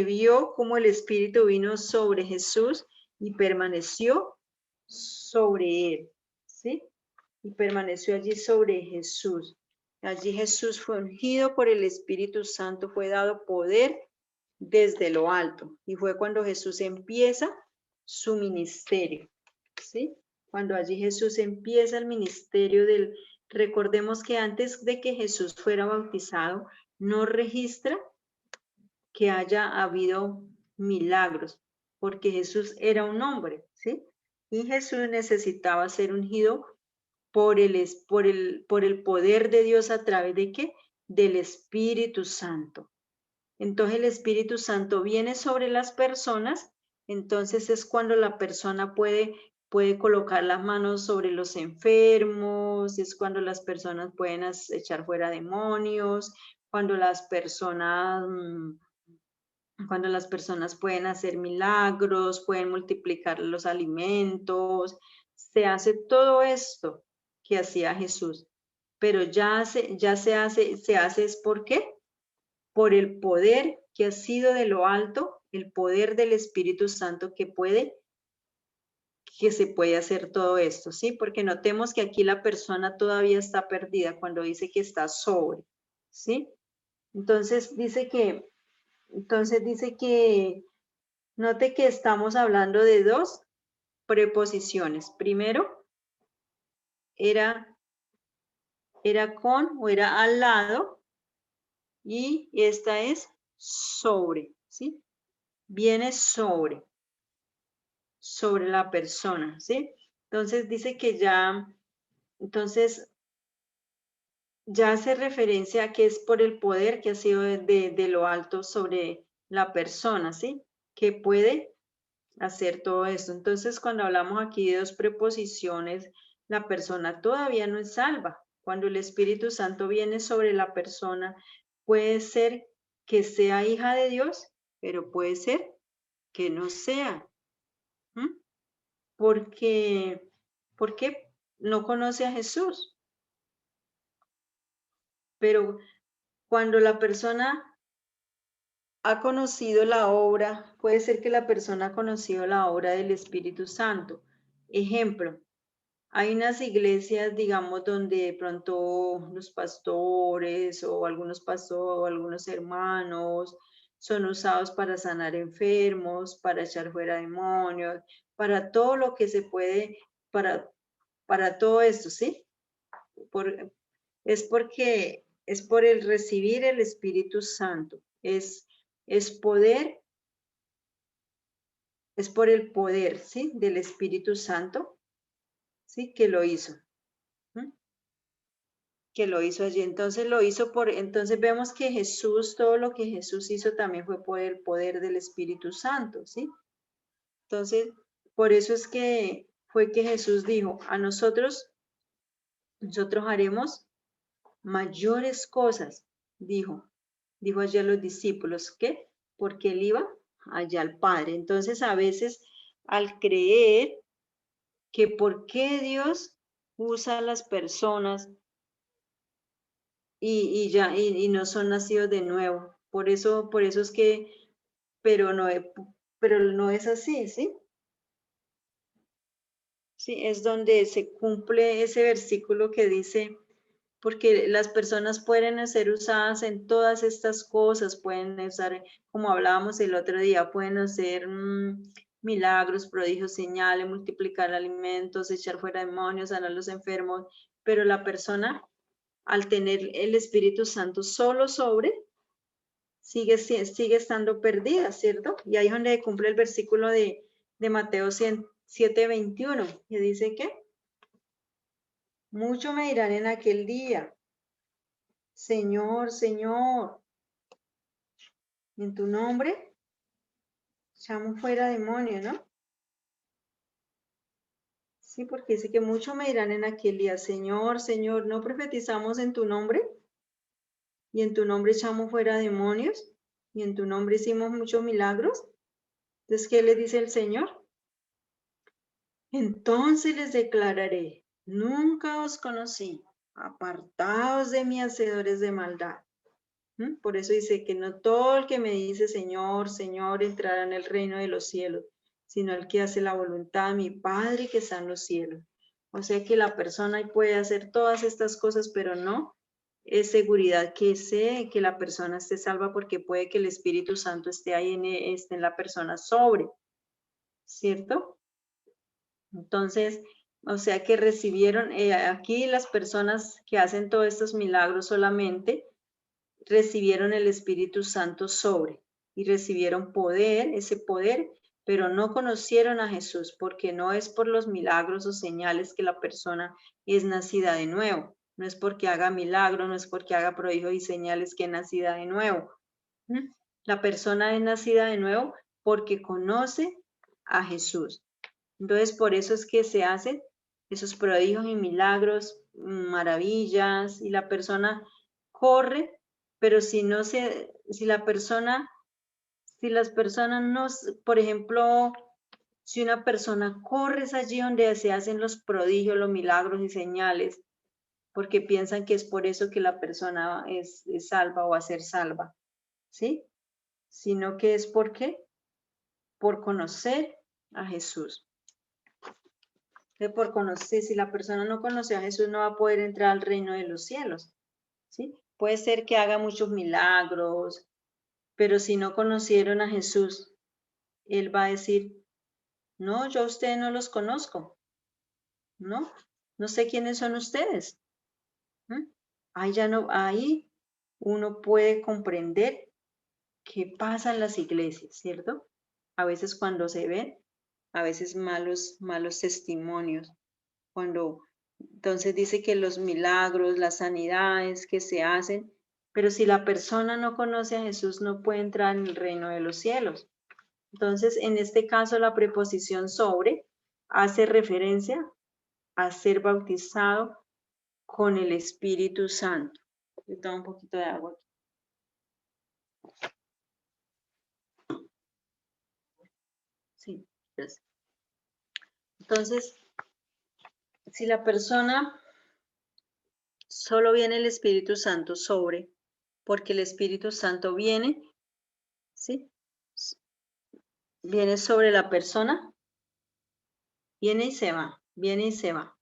vio cómo el Espíritu vino sobre Jesús y permaneció sobre él, ¿sí? Y permaneció allí sobre Jesús. Allí Jesús fue ungido por el Espíritu Santo, fue dado poder desde lo alto. Y fue cuando Jesús empieza su ministerio, ¿sí? Cuando allí Jesús empieza el ministerio del... Recordemos que antes de que Jesús fuera bautizado, no registra que haya habido milagros, porque Jesús era un hombre, ¿sí? Y Jesús necesitaba ser ungido por el poder de Dios a través de qué? Del Espíritu Santo. Entonces el Espíritu Santo viene sobre las personas, entonces es cuando la persona puede colocar las manos sobre los enfermos, es cuando las personas pueden echar fuera demonios, cuando las personas pueden hacer milagros, pueden multiplicar los alimentos, se hace todo esto que hacía Jesús, pero se hace es ¿por qué? Por el poder que ha sido de lo alto, el poder del Espíritu Santo que se puede hacer todo esto, ¿sí? Porque notemos que aquí la persona todavía está perdida cuando dice que está sobre, ¿sí? Entonces dice que, note que estamos hablando de dos preposiciones. Primero, era con o era al lado y esta es sobre, ¿sí? Viene sobre la persona, ¿sí? Entonces dice que entonces ya hace referencia a que es por el poder que ha sido de lo alto sobre la persona, ¿sí? Que puede hacer todo esto. Entonces, cuando hablamos aquí de dos preposiciones, la persona todavía no es salva. Cuando el Espíritu Santo viene sobre la persona, puede ser que sea hija de Dios, pero puede ser que no sea. Porque no conoce a Jesús. Pero cuando la persona ha conocido la obra, puede ser que la persona ha conocido la obra del Espíritu Santo. Ejemplo, Hay unas iglesias, digamos, donde de pronto los pastores o algunos pastores o algunos hermanos son usados para sanar enfermos, para echar fuera demonios, para todo lo que se puede, para todo esto, ¿sí? Es porque es por el recibir el Espíritu Santo, es poder, es por el poder, ¿sí? Del Espíritu Santo, ¿sí? Que lo hizo. Que lo hizo allí. Entonces lo hizo entonces vemos que Jesús, todo lo que Jesús hizo también fue por el poder del Espíritu Santo, ¿sí? Entonces, por eso es que fue que Jesús dijo, a nosotros haremos mayores cosas, dijo allá a los discípulos, ¿qué? Porque él iba allá al Padre. Entonces, a veces, al creer que por qué Dios usa a las personas y no son nacidos de nuevo. Por eso es que, pero no es así, ¿sí? Sí, es donde se cumple ese versículo que dice, porque las personas pueden ser usadas en todas estas cosas, pueden usar, como hablábamos el otro día, pueden hacer milagros, prodigios, señales, multiplicar alimentos, echar fuera demonios, sanar a los enfermos, pero la persona, al tener el Espíritu Santo solo sobre, sigue estando perdida, ¿cierto? Y ahí es donde cumple el versículo de Mateo 7:21, que dice que muchos me dirán en aquel día, Señor, Señor, en tu nombre echamos fuera demonios, ¿no? Sí, porque dice que muchos me dirán en aquel día, Señor, Señor, ¿no profetizamos en tu nombre? Y en tu nombre echamos fuera demonios, y en tu nombre hicimos muchos milagros. Entonces, ¿qué le dice el Señor? Entonces les declararé, nunca os conocí, apartaos de mí, hacedores de maldad. Por eso dice que no todo el que me dice Señor, Señor, entrará en el reino de los cielos, sino el que hace la voluntad de mi Padre que está en los cielos. O sea que la persona puede hacer todas estas cosas, pero no es seguridad que sé que la persona esté salva porque puede que el Espíritu Santo esté ahí esté en la persona sobre, ¿cierto? Entonces, o sea que recibieron, aquí las personas que hacen todos estos milagros solamente recibieron el Espíritu Santo sobre y recibieron poder, ese poder, pero no conocieron a Jesús porque no es por los milagros o señales que la persona es nacida de nuevo. No es porque haga milagros, no es porque haga prodigios y señales que es nacida de nuevo. La persona es nacida de nuevo porque conoce a Jesús. Entonces, por eso es que se hacen esos prodigios y milagros, maravillas, y la persona corre, pero si las personas no, por ejemplo, si una persona corre es allí donde se hacen los prodigios, los milagros y señales, porque piensan que es por eso que la persona es salva o va a ser salva, ¿sí? Sino que es porque por conocer a Jesús. Por conocer, si la persona no conoce a Jesús, no va a poder entrar al reino de los cielos, ¿sí? Puede ser que haga muchos milagros, pero si no conocieron a Jesús, Él va a decir, no, yo a ustedes no los conozco, ¿no? No sé quiénes son ustedes. Ahí uno puede comprender qué pasa en las iglesias, ¿cierto? A veces cuando se ven, a veces malos testimonios. Entonces dice que los milagros, las sanidades que se hacen, pero si la persona no conoce a Jesús, no puede entrar en el reino de los cielos. Entonces, en este caso, la preposición sobre hace referencia a ser bautizado con el Espíritu Santo. Yo tomo un poquito de agua aquí. Sí, gracias. Entonces, si la persona solo viene el Espíritu Santo sobre, porque el Espíritu Santo viene, ¿sí? Viene sobre la persona, viene y se va, viene y se va.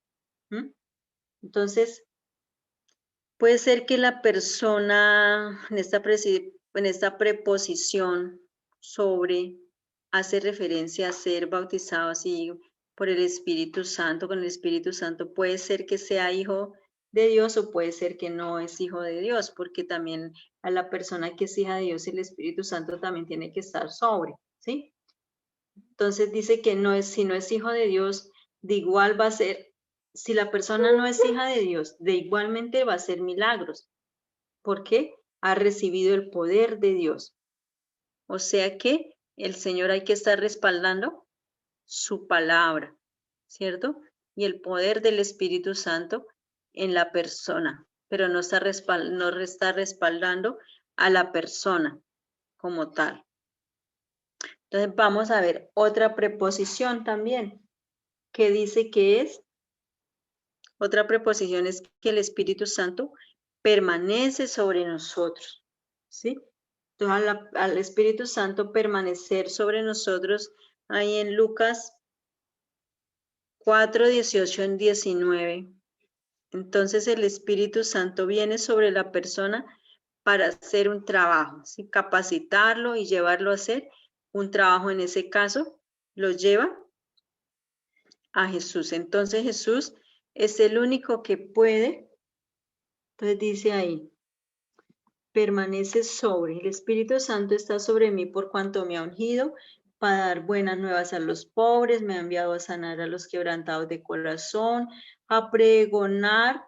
Entonces, puede ser que la persona en esta preposición sobre hace referencia a ser bautizado así por el Espíritu Santo, con el Espíritu Santo, puede ser que sea hijo de Dios o puede ser que no es hijo de Dios, porque también a la persona que es hija de Dios, el Espíritu Santo también tiene que estar sobre, ¿sí? Entonces dice que no es, si no es hijo de Dios, de igual va a ser, si la persona no es hija de Dios, de igualmente va a hacer milagros. ¿Por qué? Ha recibido el poder de Dios. O sea que el Señor hay que estar respaldando su palabra, ¿cierto? Y el poder del Espíritu Santo en la persona, pero no está respaldando a la persona como tal. Entonces vamos a ver otra preposición también, que dice que es, otra preposición es que el Espíritu Santo permanece sobre nosotros, ¿sí? Entonces al Espíritu Santo permanecer sobre nosotros, ahí en Lucas 4, 18 en 19. Entonces el Espíritu Santo viene sobre la persona para hacer un trabajo, ¿sí? Capacitarlo y llevarlo a hacer un trabajo. En ese caso, lo lleva a Jesús. Entonces Jesús es el único que puede, entonces dice ahí, permanece sobre, el Espíritu Santo está sobre mí por cuanto me ha ungido para dar buenas nuevas a los pobres, me ha enviado a sanar a los quebrantados de corazón, a pregonar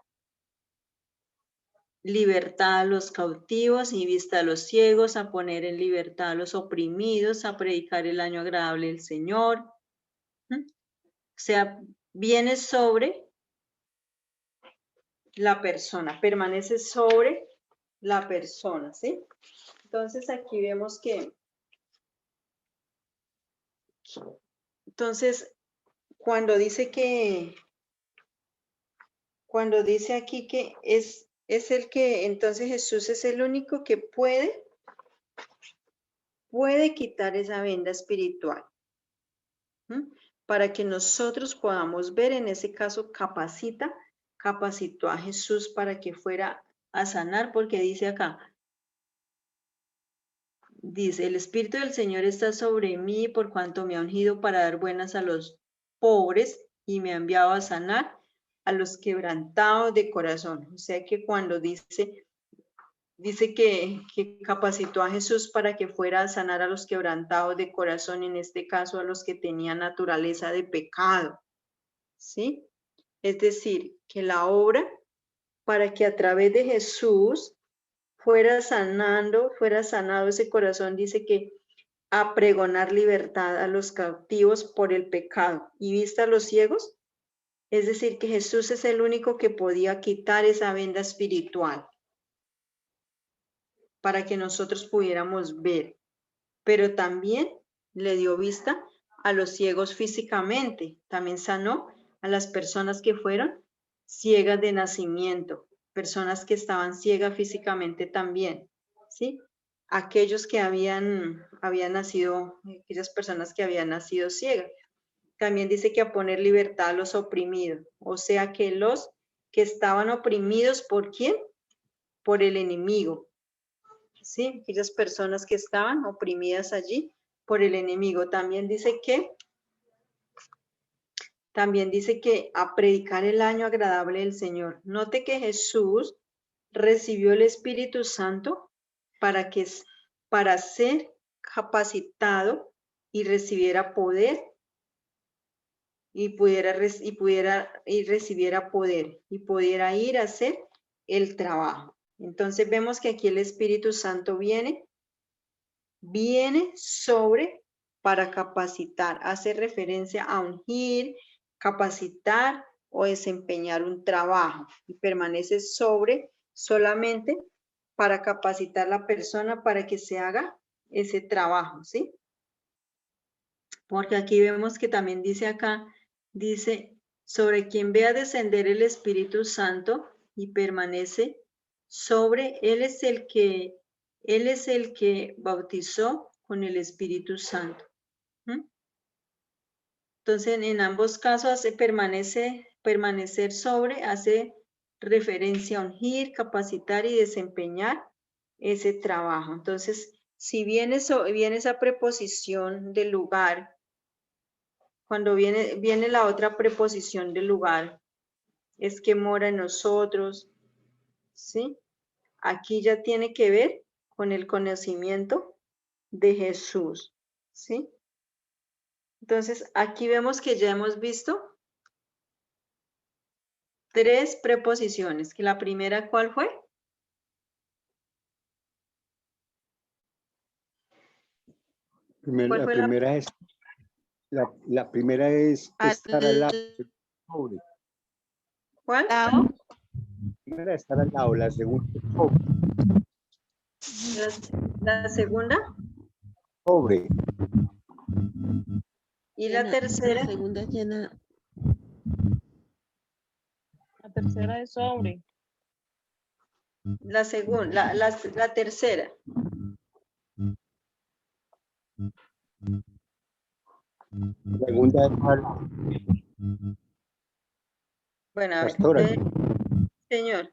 libertad a los cautivos y vista a los ciegos, a poner en libertad a los oprimidos, a predicar el año agradable del Señor. O sea, viene sobre la persona, permanece sobre la persona, ¿sí? Entonces aquí vemos que, entonces, cuando dice aquí que es el que, entonces Jesús es el único que puede quitar esa venda espiritual. Para que nosotros podamos ver, en ese caso capacitó a Jesús para que fuera a sanar, porque dice acá, dice, el Espíritu del Señor está sobre mí por cuanto me ha ungido para dar buenas a los pobres y me ha enviado a sanar a los quebrantados de corazón. O sea que cuando dice que capacitó a Jesús para que fuera a sanar a los quebrantados de corazón, en este caso a los que tenían naturaleza de pecado, ¿sí? Es decir, que la obra para que a través de Jesús fuera sanado ese corazón, dice que a pregonar libertad a los cautivos por el pecado y vista a los ciegos. Es decir, que Jesús es el único que podía quitar esa venda espiritual para que nosotros pudiéramos ver, pero también le dio vista a los ciegos físicamente, también sanó a las personas que fueron ciegas de nacimiento, personas que estaban ciegas físicamente también, ¿sí? Aquellos que habían nacido, aquellas personas que habían nacido ciegas. También dice que a poner libertad a los oprimidos, o sea que los que estaban oprimidos, ¿por quién? Por el enemigo, ¿sí? Aquellas personas que estaban oprimidas allí por el enemigo. También dice que a predicar el año agradable del Señor. Note que Jesús recibió el Espíritu Santo para ser capacitado y recibiera poder y recibiera poder y pudiera ir a hacer el trabajo. Entonces vemos que aquí el Espíritu Santo viene sobre para capacitar, hace referencia a ungir, capacitar o desempeñar un trabajo y permanece sobre solamente para capacitar a la persona para que se haga ese trabajo, ¿sí? Porque aquí vemos que también dice acá, dice, sobre quien vea descender el Espíritu Santo y permanece sobre, él es el que bautizó con el Espíritu Santo. Entonces, en ambos casos permanece permanecer sobre hace referencia a ungir, capacitar y desempeñar ese trabajo. Entonces, si viene esa preposición del lugar, cuando viene la otra preposición del lugar, es que mora en nosotros, ¿sí? Aquí ya tiene que ver con el conocimiento de Jesús, ¿sí? Entonces, aquí vemos que ya hemos visto 3 preposiciones, que la primera, ¿cuál fue? ¿Cuál La fue primera es, la primera es estar al lado. Sobre. ¿Cuál? La primera es estar al lado, la segunda es sobre. La segunda. Sobre. Y la tercera. La segunda llena. La tercera es sobre. La segunda, la tercera. La segunda es Bueno, a ver, pastora. señor.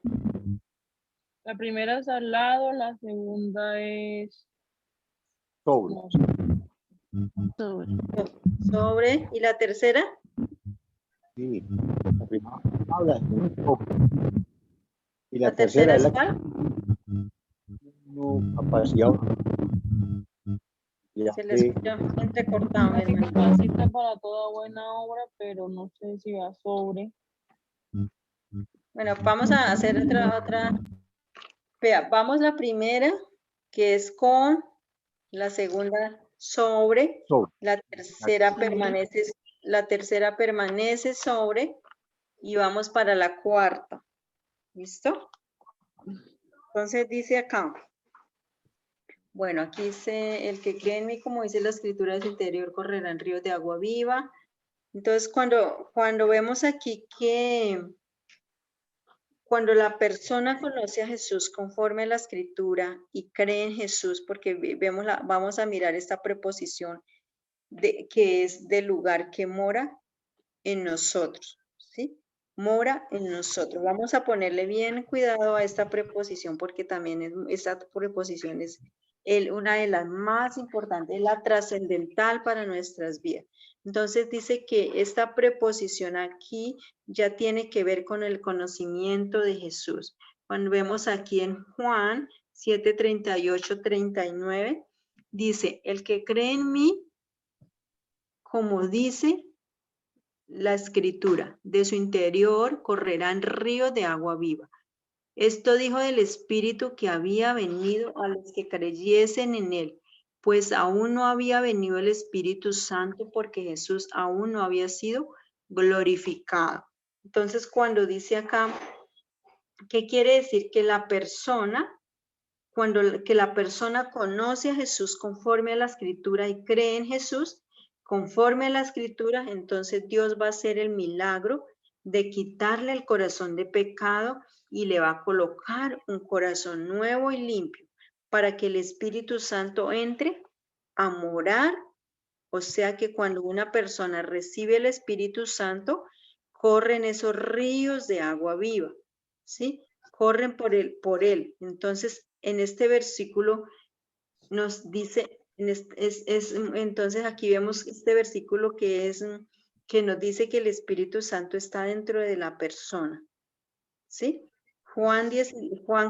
La primera es al lado, la segunda es Sobre. no sé. Sobre. Sobre. ¿Y la tercera? Sí. La primera habla, la segunda es sobre. Y la ¿La tercera es la cuál? capacidad. Se le escucha entrecortado, mi Así hermano. capacita para toda buena obra, pero no sé si va sobre. Bueno, vamos a hacer otra. Vea, vamos la primera, que es con, la segunda sobre, Sobre. la tercera permanece sobre, y vamos para la cuarta. ¿Listo? Entonces dice acá. Bueno, aquí dice, el que cree en mí, como dice la escritura de su interior, correrán ríos de agua viva. Entonces, cuando vemos aquí que cuando la persona conoce a Jesús conforme a la escritura y cree en Jesús, porque vamos a mirar esta preposición que es del lugar que mora en nosotros, ¿sí? Mora en nosotros. Vamos a ponerle bien cuidado a esta preposición porque también esta preposición es una de las más importantes, la trascendental para nuestras vidas. Entonces dice que esta preposición aquí ya tiene que ver con el conocimiento de Jesús. Cuando vemos aquí en Juan 7:38, 39, dice, el que cree en mí, como dice la escritura, de su interior correrán ríos de agua viva. Esto dijo del Espíritu que había venido a los que creyesen en él, pues aún no había venido el Espíritu Santo porque Jesús aún no había sido glorificado. Entonces, cuando dice acá, ¿qué quiere decir? Que la persona, que la persona conoce a Jesús conforme a la escritura y cree en Jesús, conforme a la escritura, entonces Dios va a hacer el milagro de quitarle el corazón de pecado y le va a colocar un corazón nuevo y limpio para que el Espíritu Santo entre a morar. O sea que cuando una persona recibe el Espíritu Santo, corren esos ríos de agua viva, ¿sí? Corren por él. Entonces, en este versículo nos dice, entonces aquí vemos este versículo que nos dice que el Espíritu Santo está dentro de la persona, ¿sí? Juan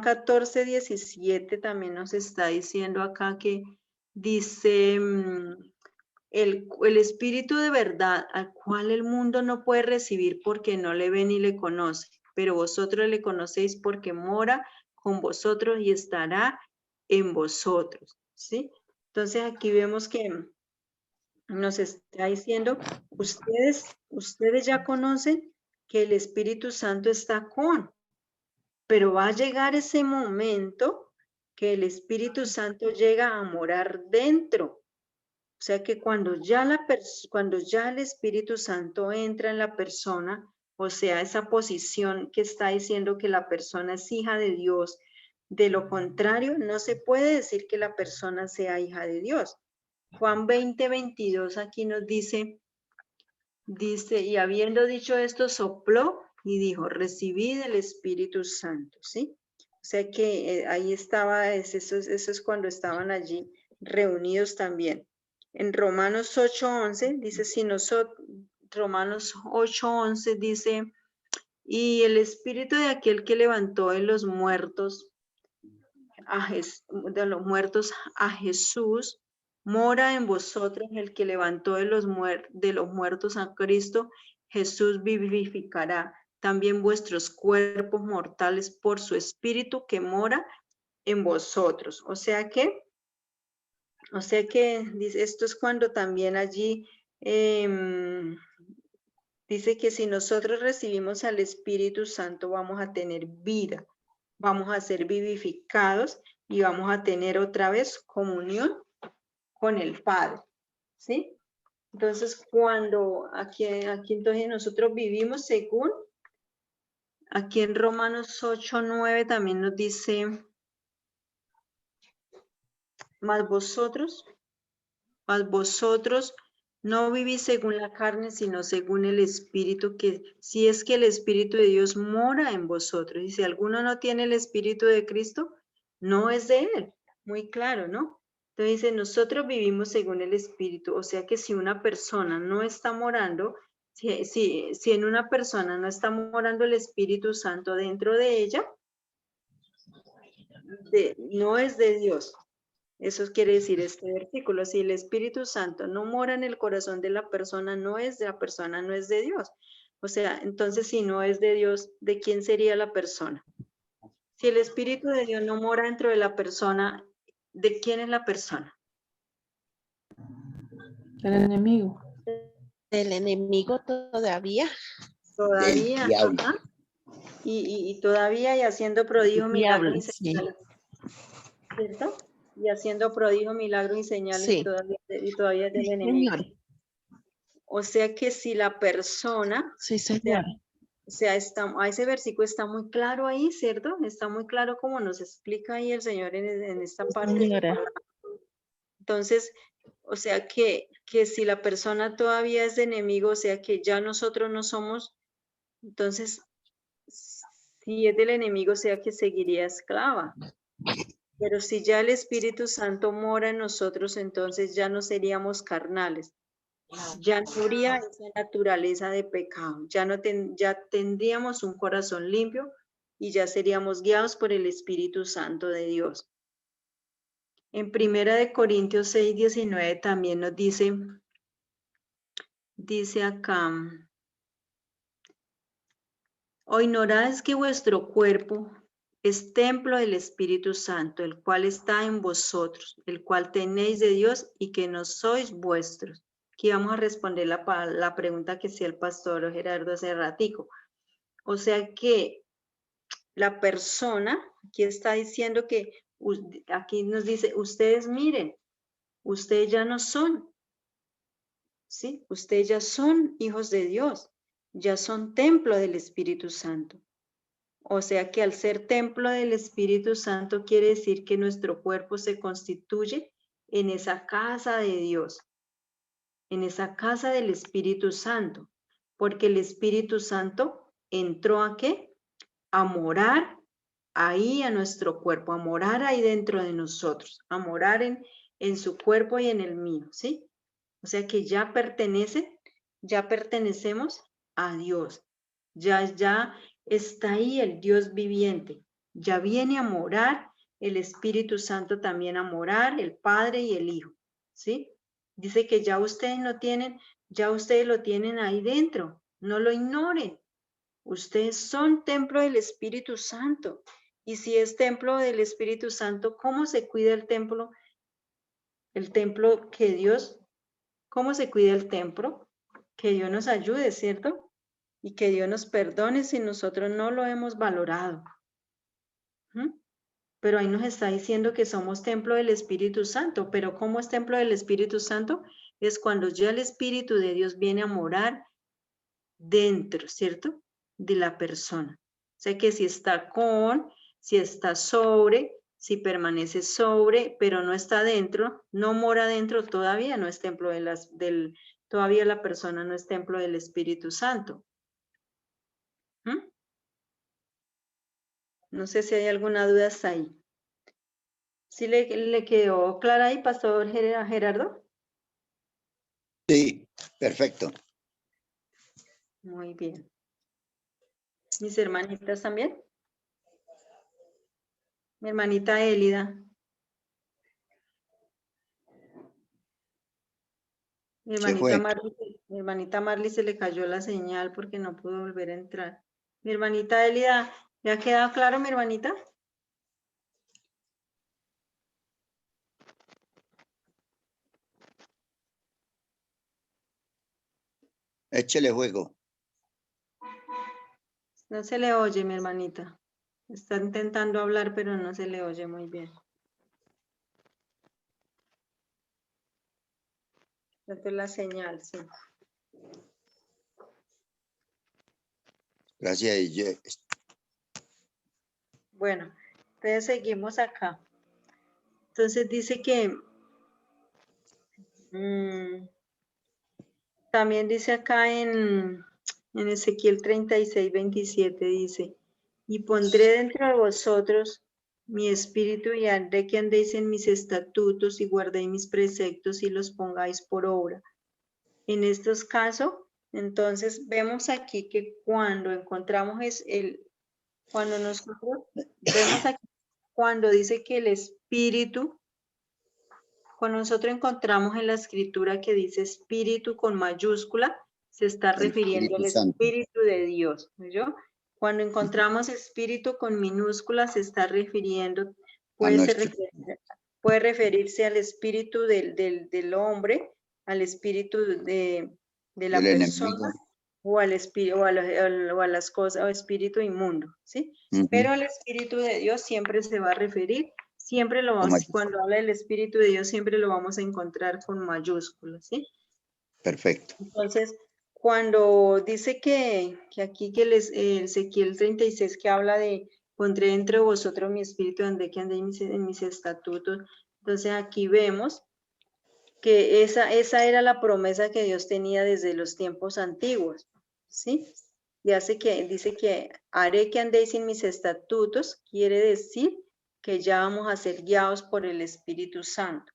14, 17 también nos está diciendo acá que dice, el Espíritu de verdad, al cual el mundo no puede recibir porque no le ve ni le conoce, pero vosotros le conocéis porque mora con vosotros y estará en vosotros, ¿sí? Entonces aquí vemos que nos está diciendo, ustedes ya conocen que el Espíritu Santo está con, pero va a llegar ese momento que el Espíritu Santo llega a morar dentro. O sea que cuando ya el Espíritu Santo entra en la persona, o sea, esa posición que está diciendo que la persona es hija de Dios, de lo contrario, no se puede decir que la persona sea hija de Dios. Juan 20:22 aquí nos dice, dice, y habiendo dicho esto, sopló y dijo, recibid el Espíritu Santo, ¿sí? O sea que ahí estaba, eso es cuando estaban allí reunidos también. En Romanos 8:11 dice, si nosotros, Romanos 8:11 dice, y el Espíritu de aquel que levantó de los muertos, a Jesús, mora en vosotros. El que levantó de los muertos a Cristo, Jesús vivificará también vuestros cuerpos mortales por su Espíritu que mora en vosotros. O sea que dice, esto es cuando también allí dice que si nosotros recibimos al Espíritu Santo vamos a tener vida, vamos a ser vivificados y vamos a tener otra vez comunión con el Padre, ¿sí? Entonces, cuando aquí entonces nosotros vivimos según, aquí en Romanos 8:9 también nos dice, mas vosotros no vivís según la carne, sino según el Espíritu, que si es que el Espíritu de Dios mora en vosotros. Y si alguno no tiene el Espíritu de Cristo, no es de él. Muy claro, ¿no? Entonces dice, nosotros vivimos según el Espíritu. O sea que si una persona no está morando, si en una persona no está morando el Espíritu Santo dentro de ella, no es de Dios. Eso quiere decir este versículo. Si el Espíritu Santo no mora en el corazón de la persona, no es de la persona, no es de Dios. O sea, entonces si no es de Dios, ¿de quién sería la persona? Si el Espíritu de Dios no mora dentro de la persona, ¿de quién es la persona? El enemigo. Del enemigo todavía. Todavía, Del diablo. ajá. Y todavía y haciendo prodigios, milagros y Sí. señales. ¿Cierto? Y haciendo prodigios, milagros y señales Sí. y todavía es del Sí, enemigo. señor. O sea que si la persona, Sí, señor. o sea, ese versículo está muy claro ahí, ¿cierto? Está muy claro como nos explica ahí el Señor en esta parte. Señora. Entonces, o sea que si la persona todavía es de enemigo, o sea que ya nosotros no somos, entonces, si es del enemigo, o sea que seguiría esclava. Pero si ya el Espíritu Santo mora en nosotros, entonces ya no seríamos carnales. Ya no habría esa naturaleza de pecado, ya tendríamos un corazón limpio y ya seríamos guiados por el Espíritu Santo de Dios. En 1 Corintios 6:19 también nos dice acá, ¿o ignoráis que vuestro cuerpo es templo del Espíritu Santo, el cual está en vosotros, el cual tenéis de Dios y que no sois vuestros? Aquí vamos a responder la pregunta que hacía el pastor Gerardo hace ratico. O sea que la persona, aquí está diciendo que, aquí nos dice, ustedes miren, ustedes ya no son, ¿sí? Ustedes ya son hijos de Dios, ya son templo del Espíritu Santo. O sea que al ser templo del Espíritu Santo quiere decir que nuestro cuerpo se constituye en esa casa de Dios, en esa casa del Espíritu Santo, porque el Espíritu Santo entró ¿a qué? A morar ahí a nuestro cuerpo, a morar ahí dentro de nosotros, a morar en su cuerpo y en el mío, ¿sí? O sea que ya pertenecemos a Dios, ya está ahí el Dios viviente, ya viene a morar el Espíritu Santo también a morar, el Padre y el Hijo, ¿sí? Dice que ya ustedes lo tienen ahí dentro, no lo ignoren. Ustedes son templo del Espíritu Santo. Y si es templo del Espíritu Santo, ¿cómo se cuida el templo? El templo que Dios, ¿cómo se cuida el templo? Que Dios nos ayude, ¿cierto? Y que Dios nos perdone si nosotros no lo hemos valorado. Pero ahí nos está diciendo que somos templo del Espíritu Santo. Pero ¿cómo es templo del Espíritu Santo? Es cuando ya el Espíritu de Dios viene a morar dentro, ¿cierto? De la persona. O sea que si está sobre, si permanece sobre, pero no está dentro, no mora dentro todavía, no es templo del todavía la persona no es templo del Espíritu Santo. ¿Mm? No sé si hay alguna duda hasta ahí. ¿Sí le quedó clara ahí, Pastor Gerardo? Sí, perfecto. Muy bien. ¿Mis hermanitas también? Mi hermanita Élida. Mi Se fue. hermanita Marley se le cayó la señal porque no pudo volver a entrar. Mi hermanita Élida, ¿le ha quedado claro, mi hermanita? Échele juego. No se le oye, mi hermanita. Está intentando hablar, pero no se le oye muy bien. Esta es la señal, sí. Gracias. Bueno, entonces seguimos acá. Entonces dice que también dice acá en Ezequiel 36, 27, dice, y pondré dentro de vosotros mi espíritu y haré que andéis en mis estatutos y guardéis mis preceptos y los pongáis por obra. En estos casos, entonces vemos aquí que cuando encontramos cuando nosotros vemos aquí, cuando dice que el espíritu, cuando nosotros encontramos en la escritura que dice espíritu con mayúscula, se está El refiriendo al Espíritu Santo. Espíritu de Dios, ¿no? Cuando encontramos espíritu con minúscula, se está refiriendo, puede referirse al espíritu del hombre, al espíritu de la Del persona, enemigo. o al espíritu, o a las cosas, o espíritu inmundo, ¿sí? Pero el espíritu de Dios siempre se va a referir, siempre lo vamos, cuando habla del Espíritu de Dios, siempre lo vamos a encontrar con mayúsculas, ¿sí? Perfecto. Entonces, cuando dice que aquí que Ezequiel 36 que habla de pondré entre vosotros mi espíritu, donde que andéis en mis estatutos, entonces aquí vemos que esa era la promesa que Dios tenía desde los tiempos antiguos, ¿sí? Y dice que haré que andéis en mis estatutos, quiere decir que ya vamos a ser guiados por el Espíritu Santo.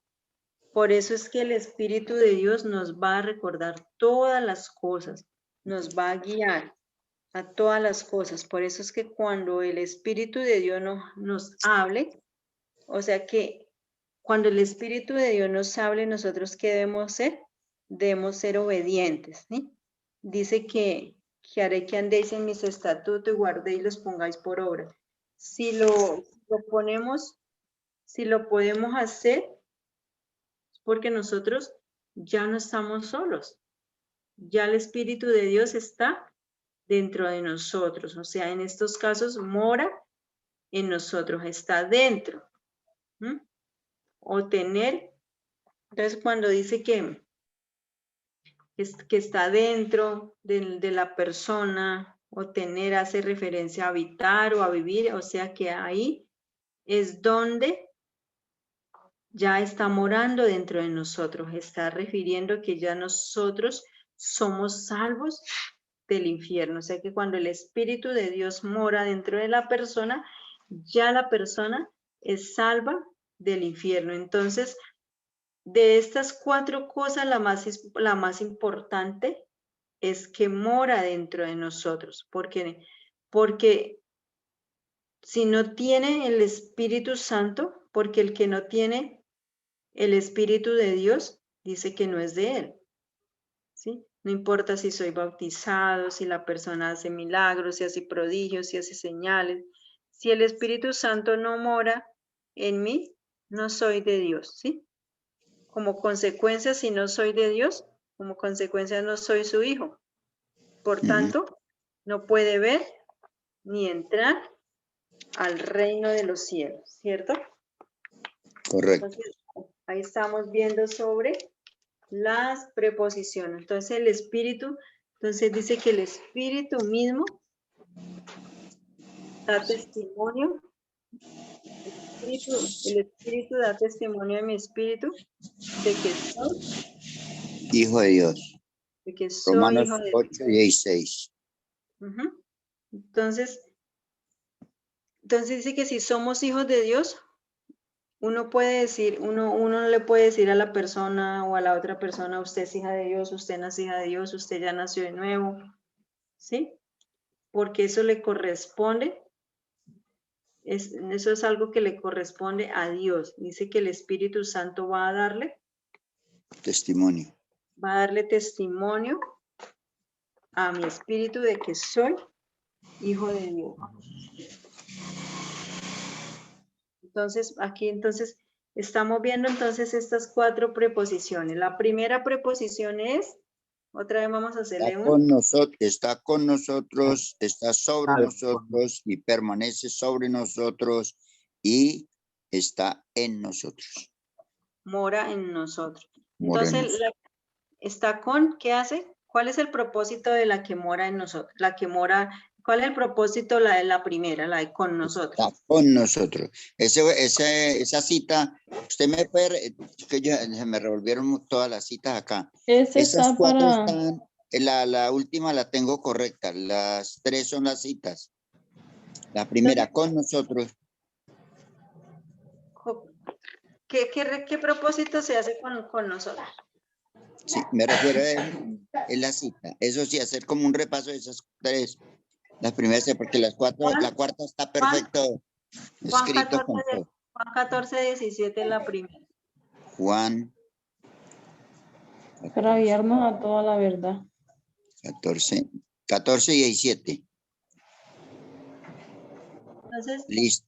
Por eso es que el Espíritu de Dios nos va a recordar todas las cosas, nos va a guiar a todas las cosas. Por eso es que cuando el Espíritu de Dios nos hable, o sea que cuando el Espíritu de Dios nos hable, nosotros ¿qué debemos ser? Debemos ser obedientes, ¿sí? Dice que haré que andéis en mis estatutos y guardéis y los pongáis por obra. Si lo ponemos, si lo podemos hacer, porque nosotros ya no estamos solos. Ya el Espíritu de Dios está dentro de nosotros. O sea, en estos casos mora en nosotros, está dentro. O tener, entonces cuando dice que está dentro de la persona, o tener hace referencia a habitar o a vivir, o sea que ahí es donde ya está morando dentro de nosotros, está refiriendo que ya nosotros somos salvos del infierno, o sea que cuando el Espíritu de Dios mora dentro de la persona, ya la persona es salva del infierno. Entonces, de estas 4 cosas, la más importante es que mora dentro de nosotros, porque si no tiene el Espíritu Santo, porque el que no tiene el Espíritu de Dios, dice que no es de él, ¿sí? No importa si soy bautizado, si la persona hace milagros, si hace prodigios, si hace señales, si el Espíritu Santo no mora en mí, no soy de Dios, ¿sí? Como consecuencia, si no soy de Dios, como consecuencia no soy su hijo. Por tanto, no puede ver ni entrar al reino de los cielos, ¿cierto? Correcto. Entonces, ahí estamos viendo sobre las preposiciones. Entonces, el Espíritu, entonces dice que el Espíritu mismo da testimonio. El Espíritu da testimonio de mi espíritu de que soy Hijo de Dios. de que soy Romanos hijo de Dios. 8:16. Ujú. Entonces dice que si somos hijos de Dios, uno puede decir, uno no le puede decir a la persona o a la otra persona, usted es hija de Dios, usted no es hija de Dios, usted ya nació de nuevo, ¿sí? Porque eso le corresponde, eso es algo que le corresponde a Dios. Dice que el Espíritu Santo va a darle Testimonio. testimonio a mi espíritu de que soy hijo de Dios. Entonces, aquí estamos viendo entonces estas 4 preposiciones. La primera preposición es, otra vez vamos a hacerle Está con nosotros, está sobre Ah, nosotros y permanece sobre nosotros y está en nosotros. mora en nosotros. Mora en Entonces, está con, ¿qué hace? ¿Cuál es el propósito de la que mora en nosotros? ¿Cuál es el propósito de la primera, la de con nosotros? Está con nosotros. Esa cita, usted me puede, que se me revolvieron todas las citas acá. Ese Esas está 4 para... están, la última la tengo correcta, las 3 son las citas. La primera, con nosotros. ¿Qué propósito se hace con nosotros? Sí, me refiero a la cita. Eso sí, hacer como un repaso de esas 3. Las primeras, porque la cuarta está perfecto Juan escrito con todo. 14, 17 es la primera. Juan Para guiarnos a toda la verdad. 14 y 17. Entonces, Listo.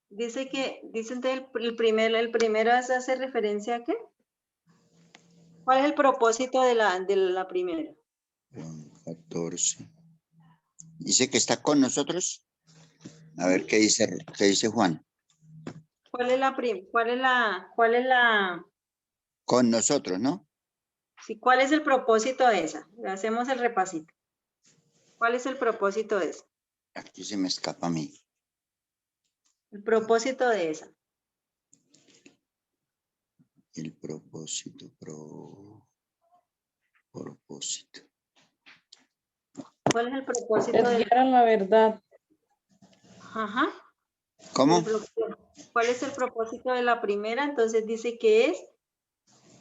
dice entonces el primero hace referencia a qué? ¿Cuál es el propósito de la primera? Juan 14. Dice que está con nosotros. A ver qué dice Juan. ¿Cuál es la Con nosotros, ¿no? sí, cuál es el propósito de esa? Hacemos el repasito. ¿Cuál es el propósito de esa? Aquí se me escapa a mí. El propósito de esa. El propósito. Propósito. ¿Cuál es el propósito Es de guiar a la verdad. Ajá. ¿Cómo? ¿Cuál es el propósito de la primera? Entonces dice que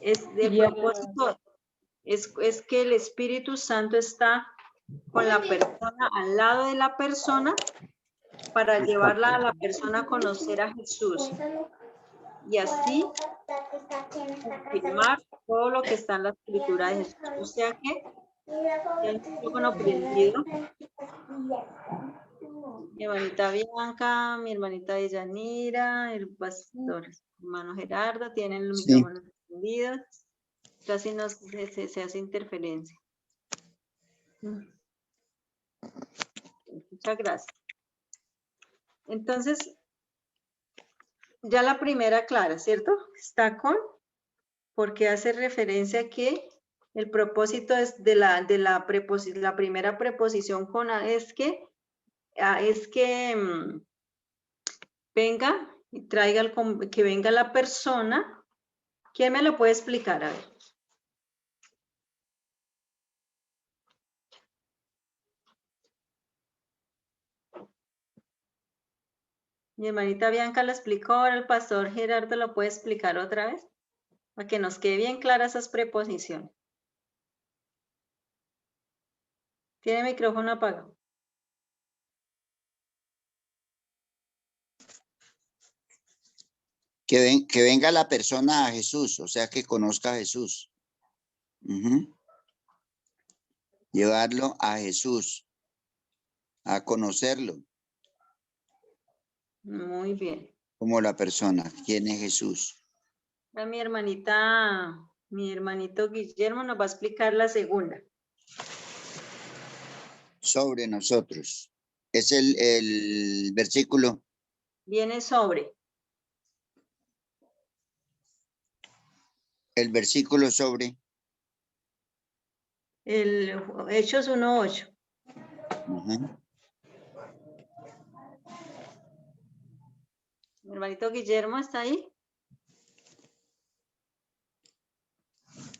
es del Guiar a la propósito, es que el Espíritu Santo está con la persona, al lado de la persona, para llevarla a la persona a conocer a Jesús. Y así confirmar todo lo que está en la escritura de Jesús. O sea que ya el micrófono prendido. Mi hermanita Bianca, mi hermanita Yanira, el pastor hermano Gerardo, tienen los Sí. micrófonos prendidos. Casi se hace interferencia. Muchas gracias. Entonces, ya la primera clara, ¿cierto? Está con, porque hace referencia a que el propósito es la primera preposición con es que venga y traiga que venga la persona. ¿Quién me lo puede explicar? A ver. Mi hermanita Bianca lo explicó, ahora el pastor Gerardo lo puede explicar otra vez, para que nos quede bien claras esas preposiciones. Tiene micrófono apagado. Que venga la persona a Jesús, o sea, que conozca a Jesús. Llevarlo a Jesús, a conocerlo. Muy bien. Como la persona. ¿Quién es Jesús? Ahora mi hermanito Guillermo nos va a explicar la segunda. Sobre nosotros. Es el versículo. Viene sobre. El versículo sobre. El Hechos 1:8. Mi hermanito Guillermo está ahí.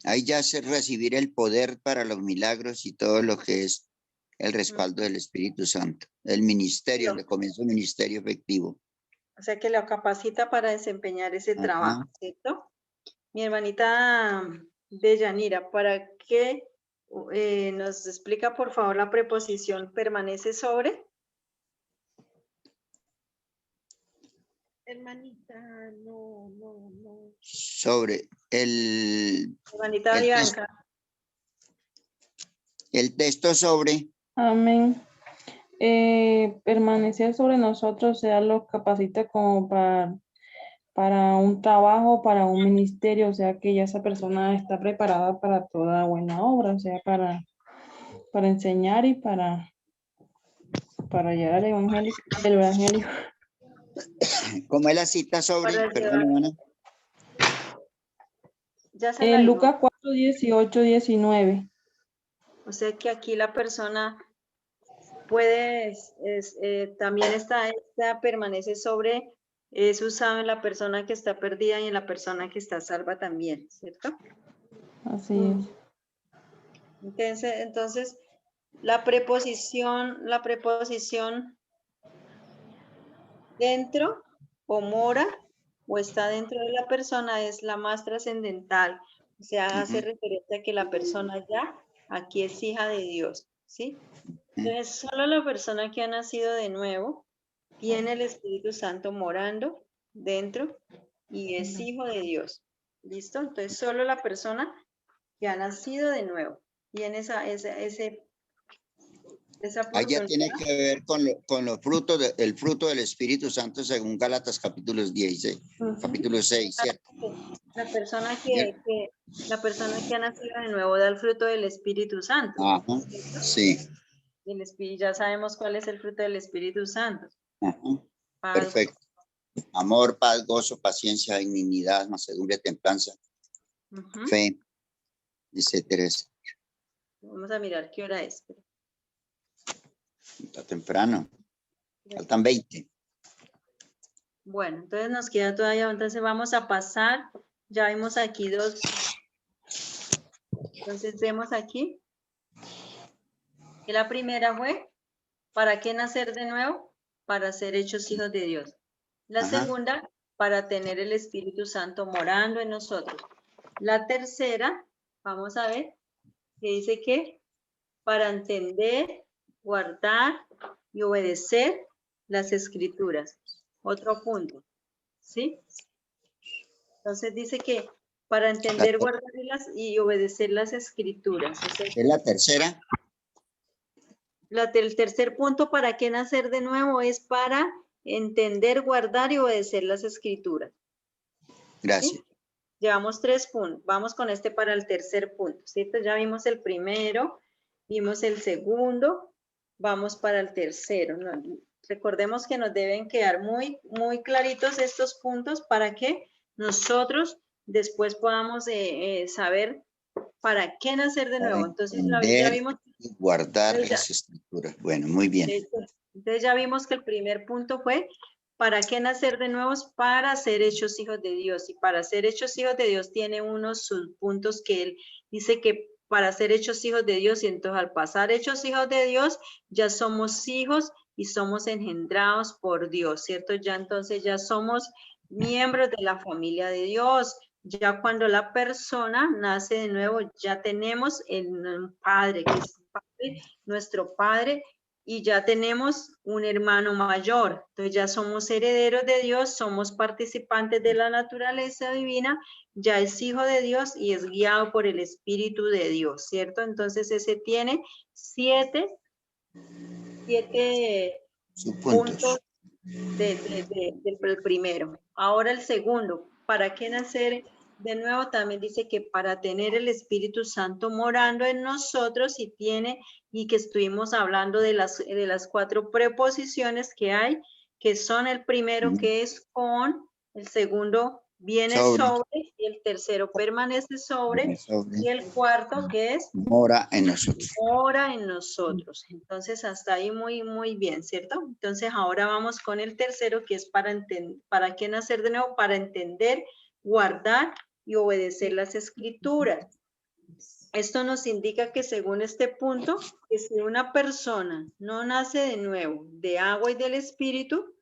Ahí ya se recibir el poder para los milagros y todo lo que es el respaldo del Espíritu Santo. El ministerio, Lo- le comienza un ministerio efectivo. O sea que lo capacita para desempeñar ese Ajá. trabajo, ¿cierto? Mi hermanita Deyanira, ¿para qué nos explica por favor la preposición permanece sobre? Hermanita, no. Sobre Hermanita el, tex- Bianca. el texto sobre, Amén. Permanecer sobre nosotros sea lo capacita como para un trabajo, para un ministerio, o sea que ya esa persona está preparada para toda buena obra, o sea, para enseñar y para llevar el evangelio. ¿cómo es la cita sobre? Para Perdón, llevar- hermana. Ya se la dijo. Lucas 4, 18, 19. O sea que aquí la persona puede, también esta permanece sobre, es usado en la persona que está perdida y en la persona que está salva también, ¿cierto? Así es. Entonces la preposición dentro o mora o está dentro de la persona es la más trascendental. O sea, hace Ujú. referencia a que la persona ya aquí es hija de Dios, ¿sí? Entonces, solo la persona que ha nacido de nuevo tiene el Espíritu Santo morando dentro y es hijo de Dios. ¿Listo? Entonces, solo la persona que ha nacido de nuevo tiene esa Ahí ya tiene oportunidad. que ver con los frutos, el fruto del Espíritu Santo según Gálatas capítulo 16, Ujú. capítulo 6, ¿cierto? La persona Bien. la persona que ha nacido de nuevo da el fruto del Espíritu Santo. Ajá, ¿Cierto? sí. Y ya sabemos cuál es el fruto del Espíritu Santo. Ajá, Paz, perfecto. Amor, paz, gozo, paciencia, benignidad, mansedumbre, templanza, ujú. fe, etcétera. Vamos a mirar qué hora es. Está temprano. Faltan 20. Bueno, entonces nos queda todavía, entonces vamos a pasar, ya vimos aquí dos, entonces vemos aquí, que la primera fue, ¿para qué nacer de nuevo? Para ser hechos hijos de Dios. La Ajá. segunda, para tener el Espíritu Santo morando en nosotros. La tercera, vamos a ver, que dice que para entender, guardar y obedecer las Escrituras. Otro punto, ¿sí? Entonces dice que para entender, guardar y obedecer las Escrituras. O sea, Es la tercera. el tercer punto, ¿para qué nacer de nuevo? Es para entender, guardar y obedecer las Escrituras. Gracias. ¿Sí? Llevamos 3 puntos. Vamos con este para el tercer punto, ¿cierto? Ya vimos el primero, vimos el segundo, vamos para el tercero. ¿No? Recordemos que nos deben quedar muy, muy claritos estos puntos para que nosotros después podamos saber para qué nacer de nuevo. Entonces ya Entender vimos. y guardar Entonces, las escrituras. Bueno, muy bien. Entonces ya vimos que el primer punto fue, ¿para qué nacer de nuevo? Para ser hechos hijos de Dios. Y para ser hechos hijos de Dios tiene unos subpuntos que él dice que para ser hechos hijos de Dios, y entonces al pasar hechos hijos de Dios, ya somos hijos y somos engendrados por Dios, ¿cierto? Ya entonces ya somos miembros de la familia de Dios. Ya cuando la persona nace de nuevo, ya tenemos el Padre, que es nuestro Padre, y ya tenemos un hermano mayor. Entonces ya somos herederos de Dios, somos participantes de la naturaleza divina, ya es hijo de Dios y es guiado por el Espíritu de Dios, ¿cierto? Entonces ese tiene 7 puntos del primero. Ahora el segundo, ¿para qué nacer de nuevo? También dice que para tener el Espíritu Santo morando en nosotros y que estuvimos hablando de las 4 preposiciones que hay, que son el primero que es con, el segundo viene sobre y el tercero permanece sobre y el cuarto que es mora en nosotros. Mora en nosotros. Entonces, hasta ahí muy, muy bien, ¿cierto? Entonces, ahora vamos con el tercero, que es ¿para qué nacer de nuevo? Para entender, guardar y obedecer las Escrituras. Esto nos indica que según este punto, que si una persona no nace de nuevo de agua y del espíritu,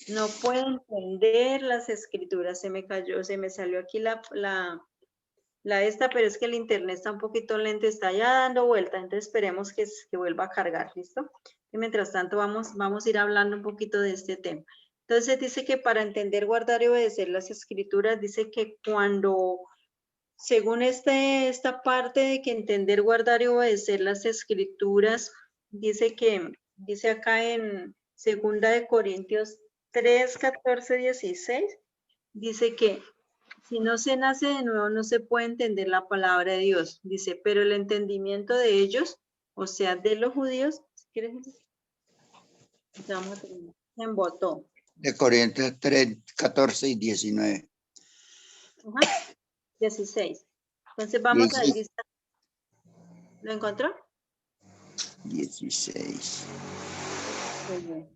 no puede entender las escrituras. Se me cayó, se me salió aquí esta, pero es que el internet está un poquito lento, está ya dando vuelta, entonces esperemos que vuelva a cargar, ¿listo? Y mientras tanto vamos a ir hablando un poquito de este tema. Entonces dice que para entender, guardar y obedecer las escrituras, dice que cuando, según esta parte de que entender, guardar y obedecer las escrituras, dice acá en 2 Corintios 3, 14, 16, dice que si no se nace de nuevo, no se puede entender la palabra de Dios. Dice, pero el entendimiento de ellos, o sea, de los judíos, si quieres, se embotó. De Corintios 3, 14 y 19. Ajá, 16. Entonces vamos a ir. ¿Lo encontró? 16. Muy bien.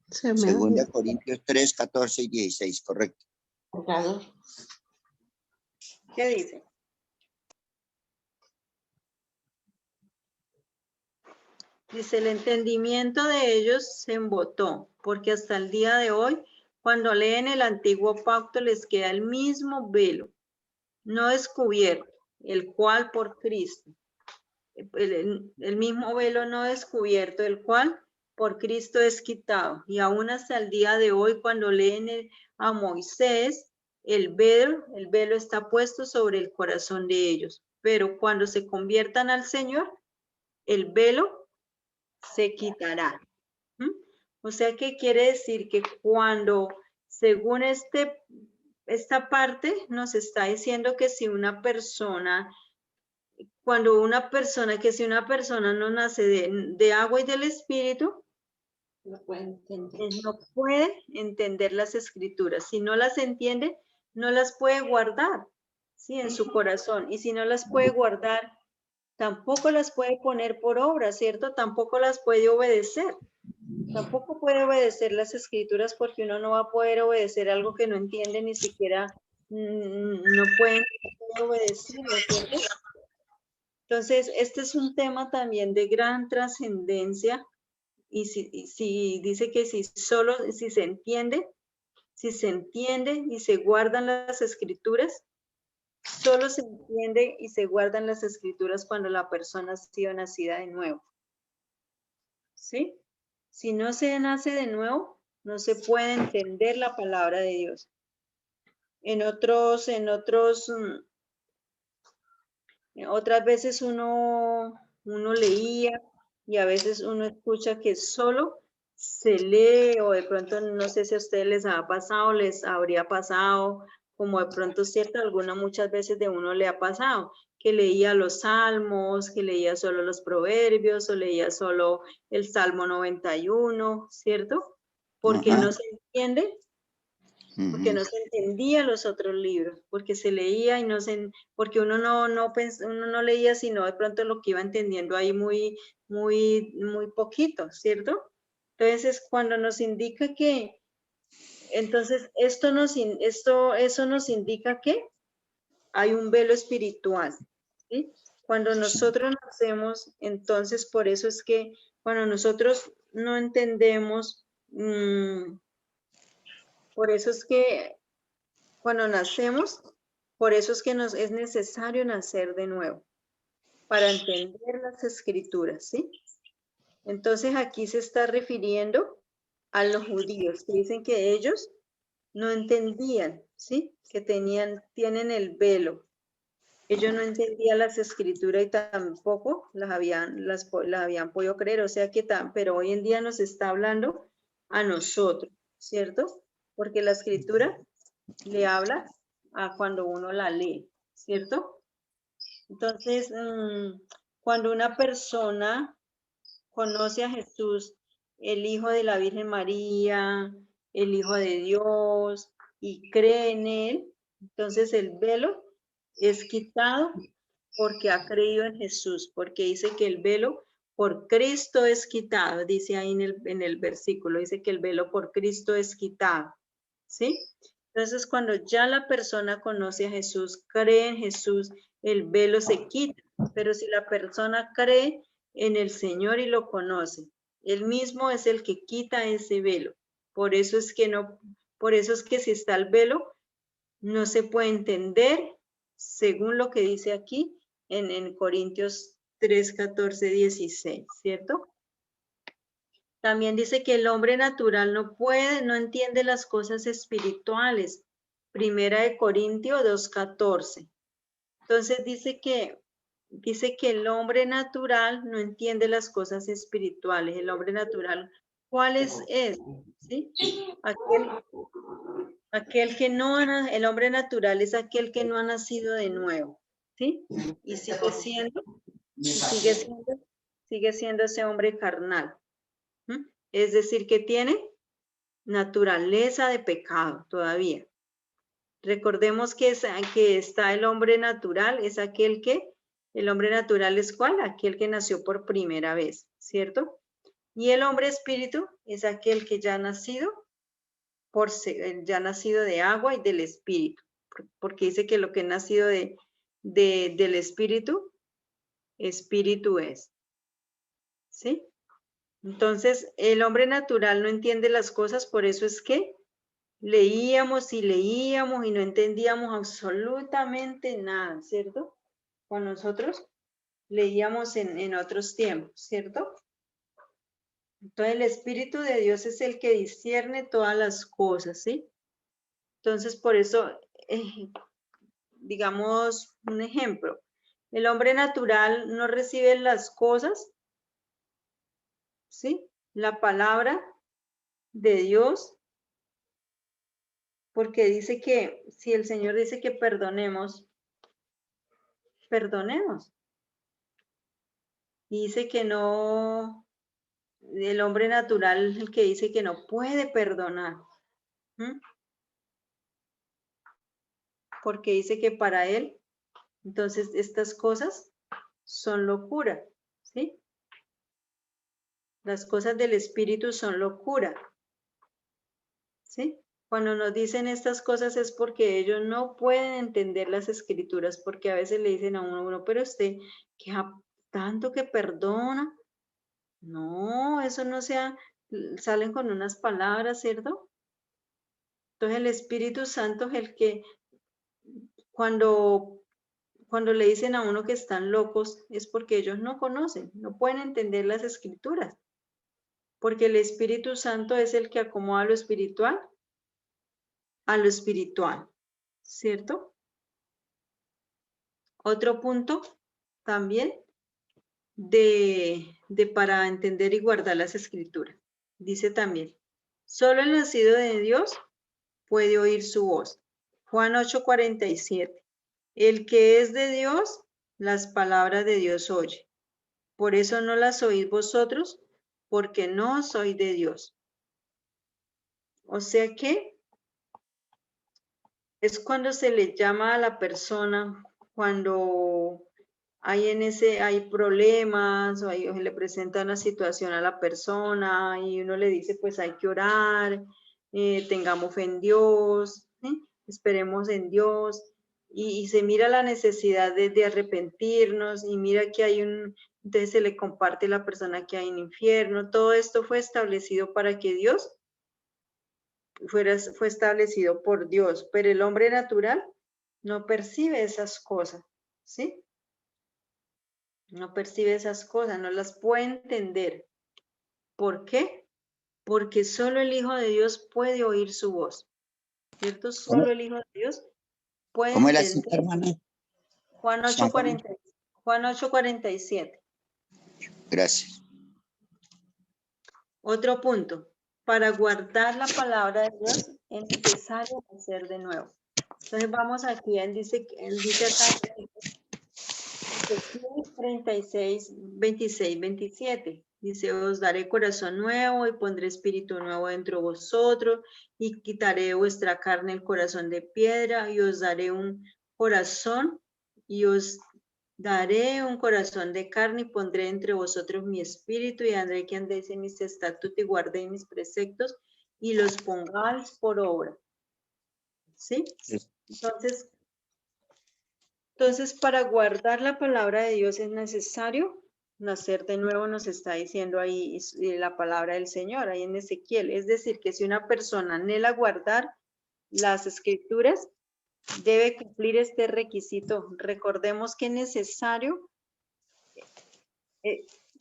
Segunda Corintios 3, 14 y 16, correcto. ¿Qué dice? Dice, el entendimiento de ellos se embotó, porque hasta el día de hoy, cuando leen el antiguo pacto, les queda el mismo velo, no descubierto, el cual por Cristo, el mismo velo no descubierto, el cual por Cristo es quitado. Y aún hasta el día de hoy, cuando leen a Moisés, el velo está puesto sobre el corazón de ellos. Pero cuando se conviertan al Señor, el velo se quitará. O sea, ¿qué quiere decir? Que cuando, según esta parte, nos está diciendo que si una persona, si una persona no nace de agua y del espíritu, no puede entender las escrituras. Si no las entiende, no las puede guardar, ¿sí? En su corazón. Y si no las puede guardar, tampoco las puede poner por obra, ¿cierto? Tampoco las puede obedecer. Tampoco puede obedecer las escrituras porque uno no va a poder obedecer algo que no entiende, ni siquiera no puede obedecerlo, ¿cierto? Entonces, este es un tema también de gran trascendencia. Y si dice que si se entiende y se guardan las escrituras, solo se entiende y se guardan las escrituras cuando la persona ha sido nacida de nuevo. ¿Sí? Si no se nace de nuevo, no se puede entender la palabra de Dios. Otras veces uno leía y a veces uno escucha que solo se lee, o de pronto no sé si a ustedes les ha pasado, les habría pasado, como de pronto cierto, muchas veces de uno le ha pasado, que leía los salmos, que leía solo los proverbios, o leía solo el Salmo 91, ¿cierto? Porque no se entiende, porque no se entendía los otros libros, porque se leía y porque uno no leía sino de pronto lo que iba entendiendo ahí muy poquito, ¿cierto? Entonces, cuando nos indica que, entonces, eso nos indica que hay un velo espiritual, ¿sí? Cuando nosotros nacemos, entonces, por eso es que cuando nosotros no entendemos, por eso es que cuando nacemos, por eso es que es necesario nacer de nuevo, para entender las escrituras, ¿sí? Entonces aquí se está refiriendo a los judíos, que dicen que ellos no entendían, ¿sí? Que tienen el velo. Ellos no entendían las escrituras y tampoco las habían podido creer, o sea que pero hoy en día nos está hablando a nosotros, ¿cierto? Porque la escritura le habla a cuando uno la lee, ¿cierto? Entonces, cuando una persona conoce a Jesús, el Hijo de la Virgen María, el Hijo de Dios, y cree en Él, entonces el velo es quitado porque ha creído en Jesús, porque dice que el velo por Cristo es quitado, dice ahí en el versículo, dice que el velo por Cristo es quitado, ¿sí? Entonces, cuando ya la persona conoce a Jesús, cree en Jesús, el velo se quita. Pero si la persona cree en el Señor y lo conoce, Él mismo es el que quita ese velo. Por eso es que si está el velo, no se puede entender, según lo que dice aquí en Corintios 3, 14, 16, ¿cierto? También dice que el hombre natural no entiende las cosas espirituales. Primera de Corintios 2:14. Entonces dice que el hombre natural no entiende las cosas espirituales. El hombre natural, ¿cuál es? ¿Sí? Aquel que no, el hombre natural es aquel que no ha nacido de nuevo, ¿sí? Y sigue siendo ese hombre carnal. Es decir, que tiene naturaleza de pecado todavía. Recordemos que está el hombre natural, es el hombre natural es ¿cuál? Aquel que nació por primera vez, ¿cierto? Y el hombre espíritu es aquel que ya ha nacido de agua y del espíritu, porque dice que lo que ha nacido del espíritu, espíritu es, ¿sí? Entonces, el hombre natural no entiende las cosas, por eso es que leíamos y no entendíamos absolutamente nada, ¿cierto? Cuando nosotros leíamos en otros tiempos, ¿cierto? Entonces, el Espíritu de Dios es el que discierne todas las cosas, ¿sí? Entonces, por eso, digamos un ejemplo, el hombre natural no recibe las cosas, ¿sí? La palabra de Dios, porque dice que si el Señor dice que perdonemos. Dice que no, el hombre natural, el que dice que no puede perdonar. Porque dice que para él, entonces estas cosas son locura, ¿sí? Las cosas del Espíritu son locura, ¿sí? Cuando nos dicen estas cosas es porque ellos no pueden entender las Escrituras, porque a veces le dicen a uno, pero usted, que tanto que perdona. No, eso no salen con unas palabras, ¿cierto? Entonces el Espíritu Santo es el que cuando le dicen a uno que están locos es porque ellos no conocen, no pueden entender las Escrituras. Porque el Espíritu Santo es el que acomoda lo espiritual a lo espiritual, ¿cierto? Otro punto también para entender y guardar las Escrituras. Dice también, solo el nacido de Dios puede oír su voz. Juan 8:47. El que es de Dios, las palabras de Dios oye. Por eso no las oís vosotros, porque no soy de Dios. O sea que es cuando se le llama a la persona, cuando hay problemas o se le presenta una situación a la persona y uno le dice, pues hay que orar, tengamos fe en Dios, esperemos en Dios y se mira la necesidad de arrepentirnos y mira que entonces se le comparte a la persona que hay en infierno. Todo esto fue establecido para que Dios fue establecido por Dios, pero el hombre natural no percibe esas cosas, ¿sí? No percibe esas cosas, no las puede entender. ¿Por qué? Porque solo el Hijo de Dios puede oír su voz, ¿cierto? Solo el Hijo de Dios puede ¿Cómo es la entender. cita, hermana? Juan 8:47. Gracias. Otro punto. Para guardar la palabra de Dios es necesario nacer de nuevo. Entonces vamos aquí, él dice acá, 36, 26, 27. Dice, os daré corazón nuevo y pondré espíritu nuevo dentro de vosotros y quitaré de vuestra carne el corazón de piedra y os daré un corazón de carne y pondré entre vosotros mi espíritu y haré que andéis en mis estatutos y guardéis mis preceptos y los pongáis por obra. ¿Sí? Sí. Entonces, para guardar la palabra de Dios es necesario nacer de nuevo, nos está diciendo ahí la palabra del Señor, ahí en Ezequiel. Es decir, que si una persona anhela guardar las escrituras, debe cumplir este requisito. Recordemos que es necesario,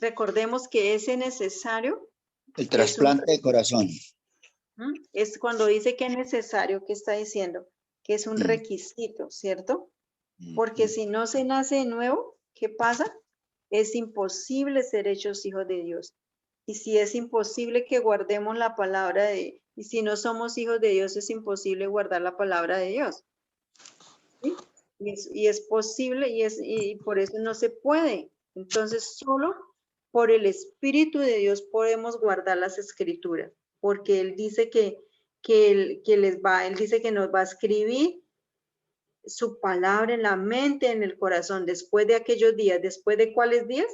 recordemos que ese necesario El trasplante de corazón. es cuando dice que es necesario, ¿qué está diciendo? Que es un requisito, ¿cierto? Porque si no se nace de nuevo, ¿qué pasa? Es imposible ser hechos hijos de Dios. Y si es imposible que guardemos la palabra de, y si no somos hijos de Dios, es imposible guardar la palabra de Dios. ¿Sí? Y es posible y por eso no se puede. Entonces, solo por el Espíritu de Dios podemos guardar las Escrituras, porque Él dice él dice que nos va a escribir su palabra en la mente, en el corazón, después de aquellos días. ¿Después de cuáles días?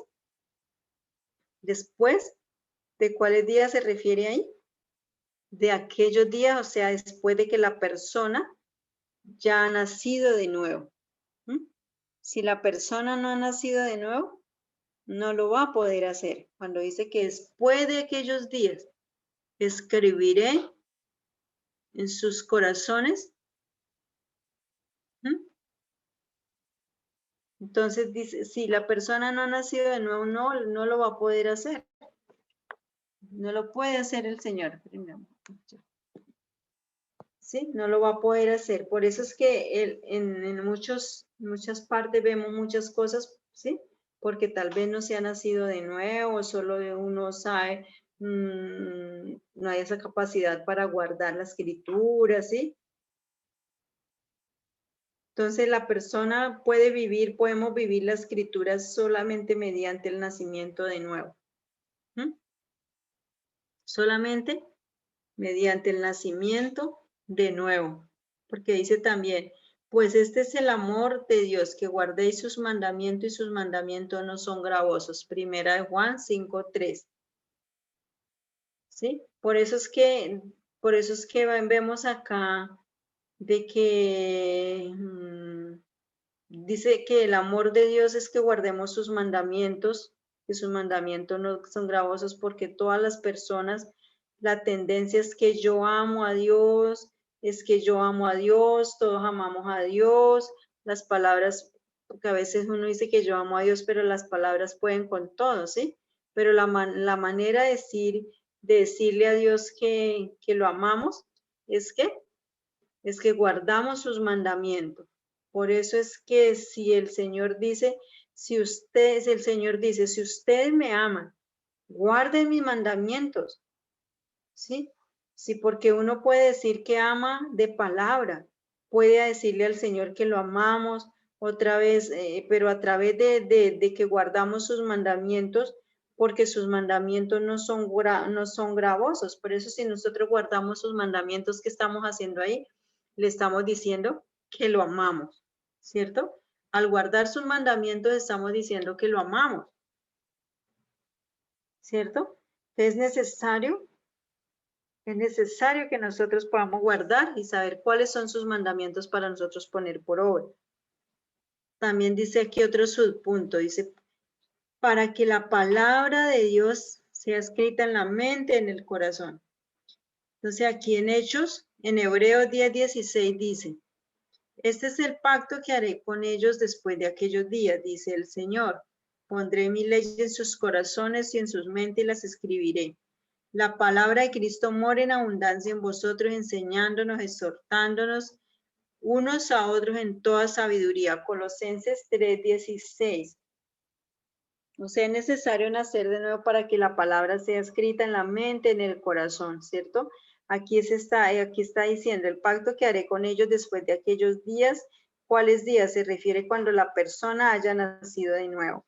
Después de cuáles días se refiere ahí? De aquellos días, o sea, después de que la persona ya ha nacido de nuevo. Si la persona no ha nacido de nuevo, no lo va a poder hacer. Cuando dice que después de aquellos días, escribiré en sus corazones. Entonces dice, si la persona no ha nacido de nuevo, no lo va a poder hacer. No lo puede hacer el Señor. ¿Sí? No lo va a poder hacer. Por eso es que en muchas partes vemos muchas cosas, ¿sí? Porque tal vez no se ha nacido de nuevo, solo uno sabe, no hay esa capacidad para guardar la escritura, ¿sí? Entonces la persona podemos vivir la escritura solamente mediante el nacimiento de nuevo. Solamente mediante el nacimiento de nuevo. Porque dice también, pues este es el amor de Dios, que guardéis sus mandamientos y sus mandamientos no son gravosos. Primera de Juan 5:3. ¿Sí? Por eso es que vemos acá de que dice que el amor de Dios es que guardemos sus mandamientos, que sus mandamientos no son gravosos, porque todas las personas, la tendencia es que yo amo a Dios, todos amamos a Dios, las palabras, porque a veces uno dice que yo amo a Dios, pero las palabras pueden con todo, ¿sí? Pero la manera de decirle a Dios que lo amamos es que guardamos sus mandamientos. Por eso es que si el Señor dice, si ustedes me aman, guarden mis mandamientos. ¿Sí? Sí, porque uno puede decir que ama de palabra, puede decirle al Señor que lo amamos otra vez, pero a través de que guardamos sus mandamientos, porque sus mandamientos no son gravosos. Por eso si nosotros guardamos sus mandamientos, ¿qué estamos haciendo ahí? Le estamos diciendo que lo amamos, ¿cierto? Al guardar sus mandamientos estamos diciendo que lo amamos, ¿cierto? Es necesario que nosotros podamos guardar y saber cuáles son sus mandamientos para nosotros poner por obra. También dice aquí otro subpunto, dice, para que la palabra de Dios sea escrita en la mente, en el corazón. Entonces aquí en Hechos, en Hebreos 10:16 dice, este es el pacto que haré con ellos después de aquellos días, dice el Señor. Pondré mi ley en sus corazones y en sus mentes y las escribiré. La palabra de Cristo mora en abundancia en vosotros, enseñándonos, exhortándonos unos a otros en toda sabiduría. Colosenses 3:16. O sea, es necesario nacer de nuevo para que la palabra sea escrita en la mente, en el corazón, ¿cierto? Aquí está diciendo el pacto que haré con ellos después de aquellos días. ¿Cuáles días? Se refiere cuando la persona haya nacido de nuevo.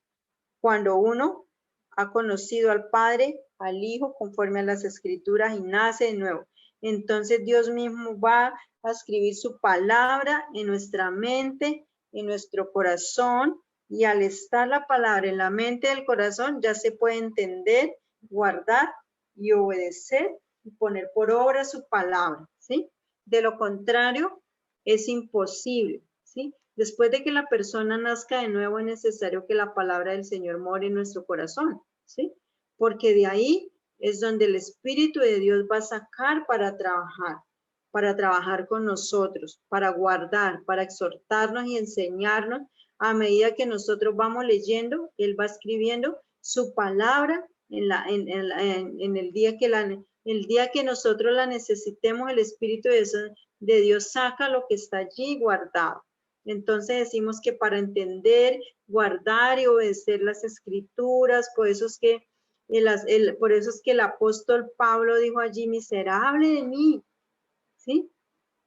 Cuando uno ha conocido al Padre, al Hijo, conforme a las Escrituras y nace de nuevo. Entonces Dios mismo va a escribir su palabra en nuestra mente, en nuestro corazón, y al estar la palabra en la mente y el corazón, ya se puede entender, guardar y obedecer y poner por obra su palabra, ¿sí? De lo contrario, es imposible, ¿sí? Después de que la persona nazca de nuevo es necesario que la palabra del Señor more en nuestro corazón, ¿sí? Porque de ahí es donde el Espíritu de Dios va a sacar para trabajar con nosotros, para guardar, para exhortarnos y enseñarnos. A medida que nosotros vamos leyendo, Él va escribiendo su palabra en el día que nosotros la necesitemos, el Espíritu de Dios saca lo que está allí guardado. Entonces decimos que para entender, guardar y obedecer las escrituras, por eso es que el apóstol Pablo dijo allí, miserable de mí, ¿sí?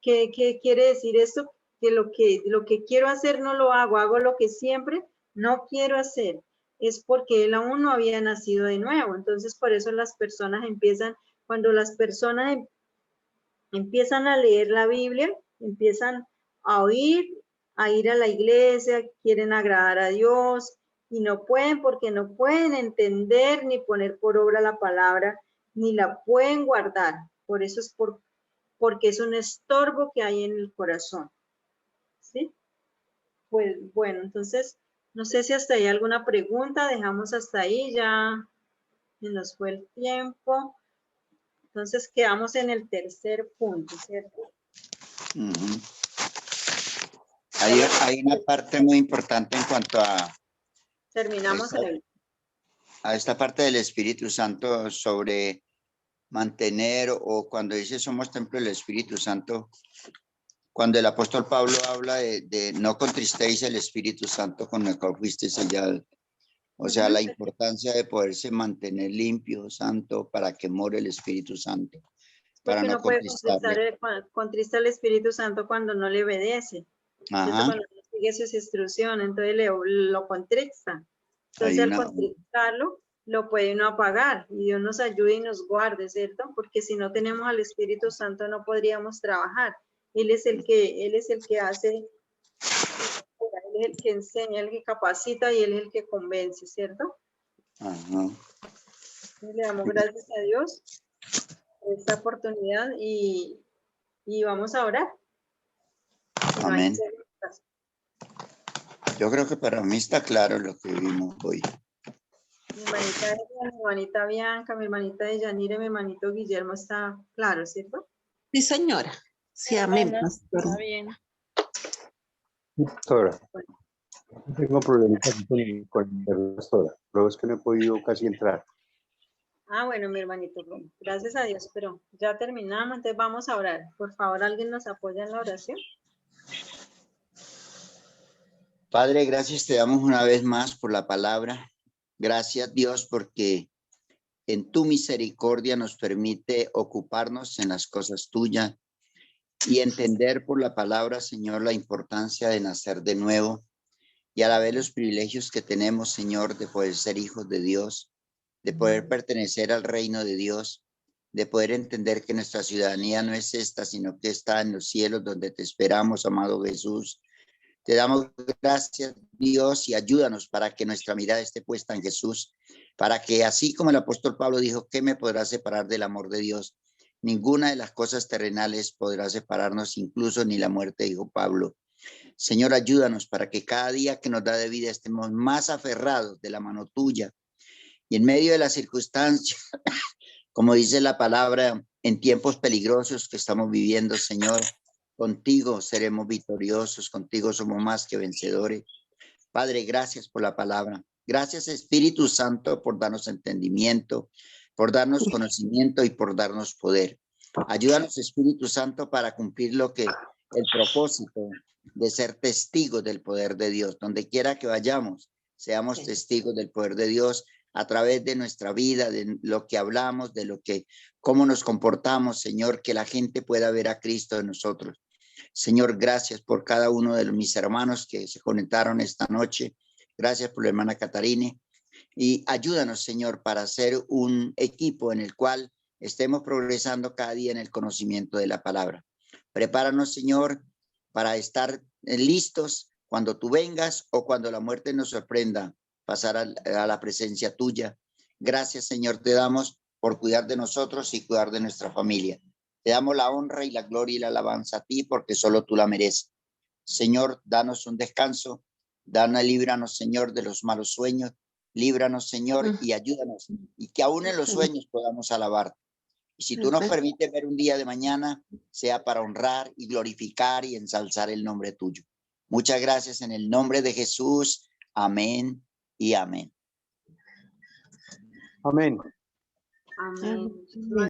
¿Qué quiere decir esto? Que lo que quiero hacer no lo hago, hago lo que siempre no quiero hacer. Es porque él aún no había nacido de nuevo. Entonces, por eso las personas cuando las personas empiezan a leer la Biblia, empiezan a oír, a ir a la iglesia, quieren agradar a Dios y no pueden porque no pueden entender ni poner por obra la palabra, ni la pueden guardar. Por eso es porque es un estorbo que hay en el corazón. ¿Sí? Pues bueno, entonces, no sé si hasta ahí alguna pregunta, dejamos hasta ahí, ya se nos fue el tiempo. Entonces quedamos en el tercer punto, ¿cierto? Ujú. Hay una parte muy importante en cuanto Terminamos ahí. a esta parte del Espíritu Santo sobre mantener o cuando dice somos templo del Espíritu Santo, cuando el apóstol Pablo habla de no contristéis el Espíritu Santo con el cual fuiste sellado. O sea, la importancia de poderse mantener limpio, santo, para que more el Espíritu Santo, para Porque no no puede contristarle. contristar al Espíritu Santo cuando no le obedece. ¿Cierto? Ajá, Cuando no sigue sus instrucciones, entonces lo contrista. hay Entonces, al una, contristarlo, lo puede uno apagar y Dios nos ayude y nos guarde, ¿cierto? Porque si no tenemos al Espíritu Santo no podríamos trabajar. Él es el que hace, él es el que enseña, el que capacita y él es el que convence, ¿cierto? ajá. Le damos gracias a Dios por esta oportunidad y vamos a orar. Si no hay Amén. preguntas. Yo creo que para mí está claro lo que vimos hoy. Mi hermanita Eva, mi hermanita Bianca, mi hermanita Deyanira, mi hermanito Guillermo está claro, ¿cierto? Sí, señora. Sí, amén, Hermanas, pastora. está bien. Pastora, tengo problemitas con la pastora. Pero es que no he podido casi entrar. Ah, bueno, mi hermanito, bueno, gracias a Dios, pero ya terminamos, entonces vamos a orar. Por favor, ¿alguien nos apoya en la oración? Padre, gracias te damos una vez más por la palabra. Gracias, Dios, porque en tu misericordia nos permite ocuparnos en las cosas tuyas y entender por la palabra, Señor, la importancia de nacer de nuevo y a la vez los privilegios que tenemos, Señor, de poder ser hijos de Dios, de poder pertenecer al reino de Dios, de poder entender que nuestra ciudadanía no es esta, sino que está en los cielos donde te esperamos, amado Jesús. Te damos gracias, Dios, y ayúdanos para que nuestra mirada esté puesta en Jesús, para que así como el apóstol Pablo dijo, ¿qué me podrá separar del amor de Dios? Ninguna de las cosas terrenales podrá separarnos, incluso ni la muerte, dijo Pablo. Señor, ayúdanos para que cada día que nos da de vida estemos más aferrados de la mano tuya y en medio de las circunstancias, como dice la palabra, en tiempos peligrosos que estamos viviendo, Señor, contigo seremos victoriosos, contigo somos más que vencedores. Padre, gracias por la palabra. Gracias, Espíritu Santo, por darnos entendimiento, por darnos conocimiento y por darnos poder. Ayúdanos, Espíritu Santo, para cumplir el propósito de ser testigos del poder de Dios. Donde quiera que vayamos, seamos testigos del poder de Dios a través de nuestra vida, de lo que hablamos, cómo nos comportamos, Señor, que la gente pueda ver a Cristo en nosotros. Señor, gracias por cada uno de mis hermanos que se conectaron esta noche. Gracias por la hermana Catarine. Y ayúdanos, Señor, para ser un equipo en el cual estemos progresando cada día en el conocimiento de la palabra. Prepáranos, Señor, para estar listos cuando tú vengas o cuando la muerte nos sorprenda, pasar a la presencia tuya. Gracias, Señor, te damos por cuidar de nosotros y cuidar de nuestra familia. Te damos la honra y la gloria y la alabanza a ti porque solo tú la mereces. Señor, danos un descanso. Líbranos, Señor, de los malos sueños. Líbranos, Señor, y ayúdanos. Y que aún en los sueños podamos alabarte. Y si tú nos permites ver un día de mañana, sea para honrar y glorificar y ensalzar el nombre tuyo. Muchas gracias en el nombre de Jesús. Amén y amén. Amén. Amén.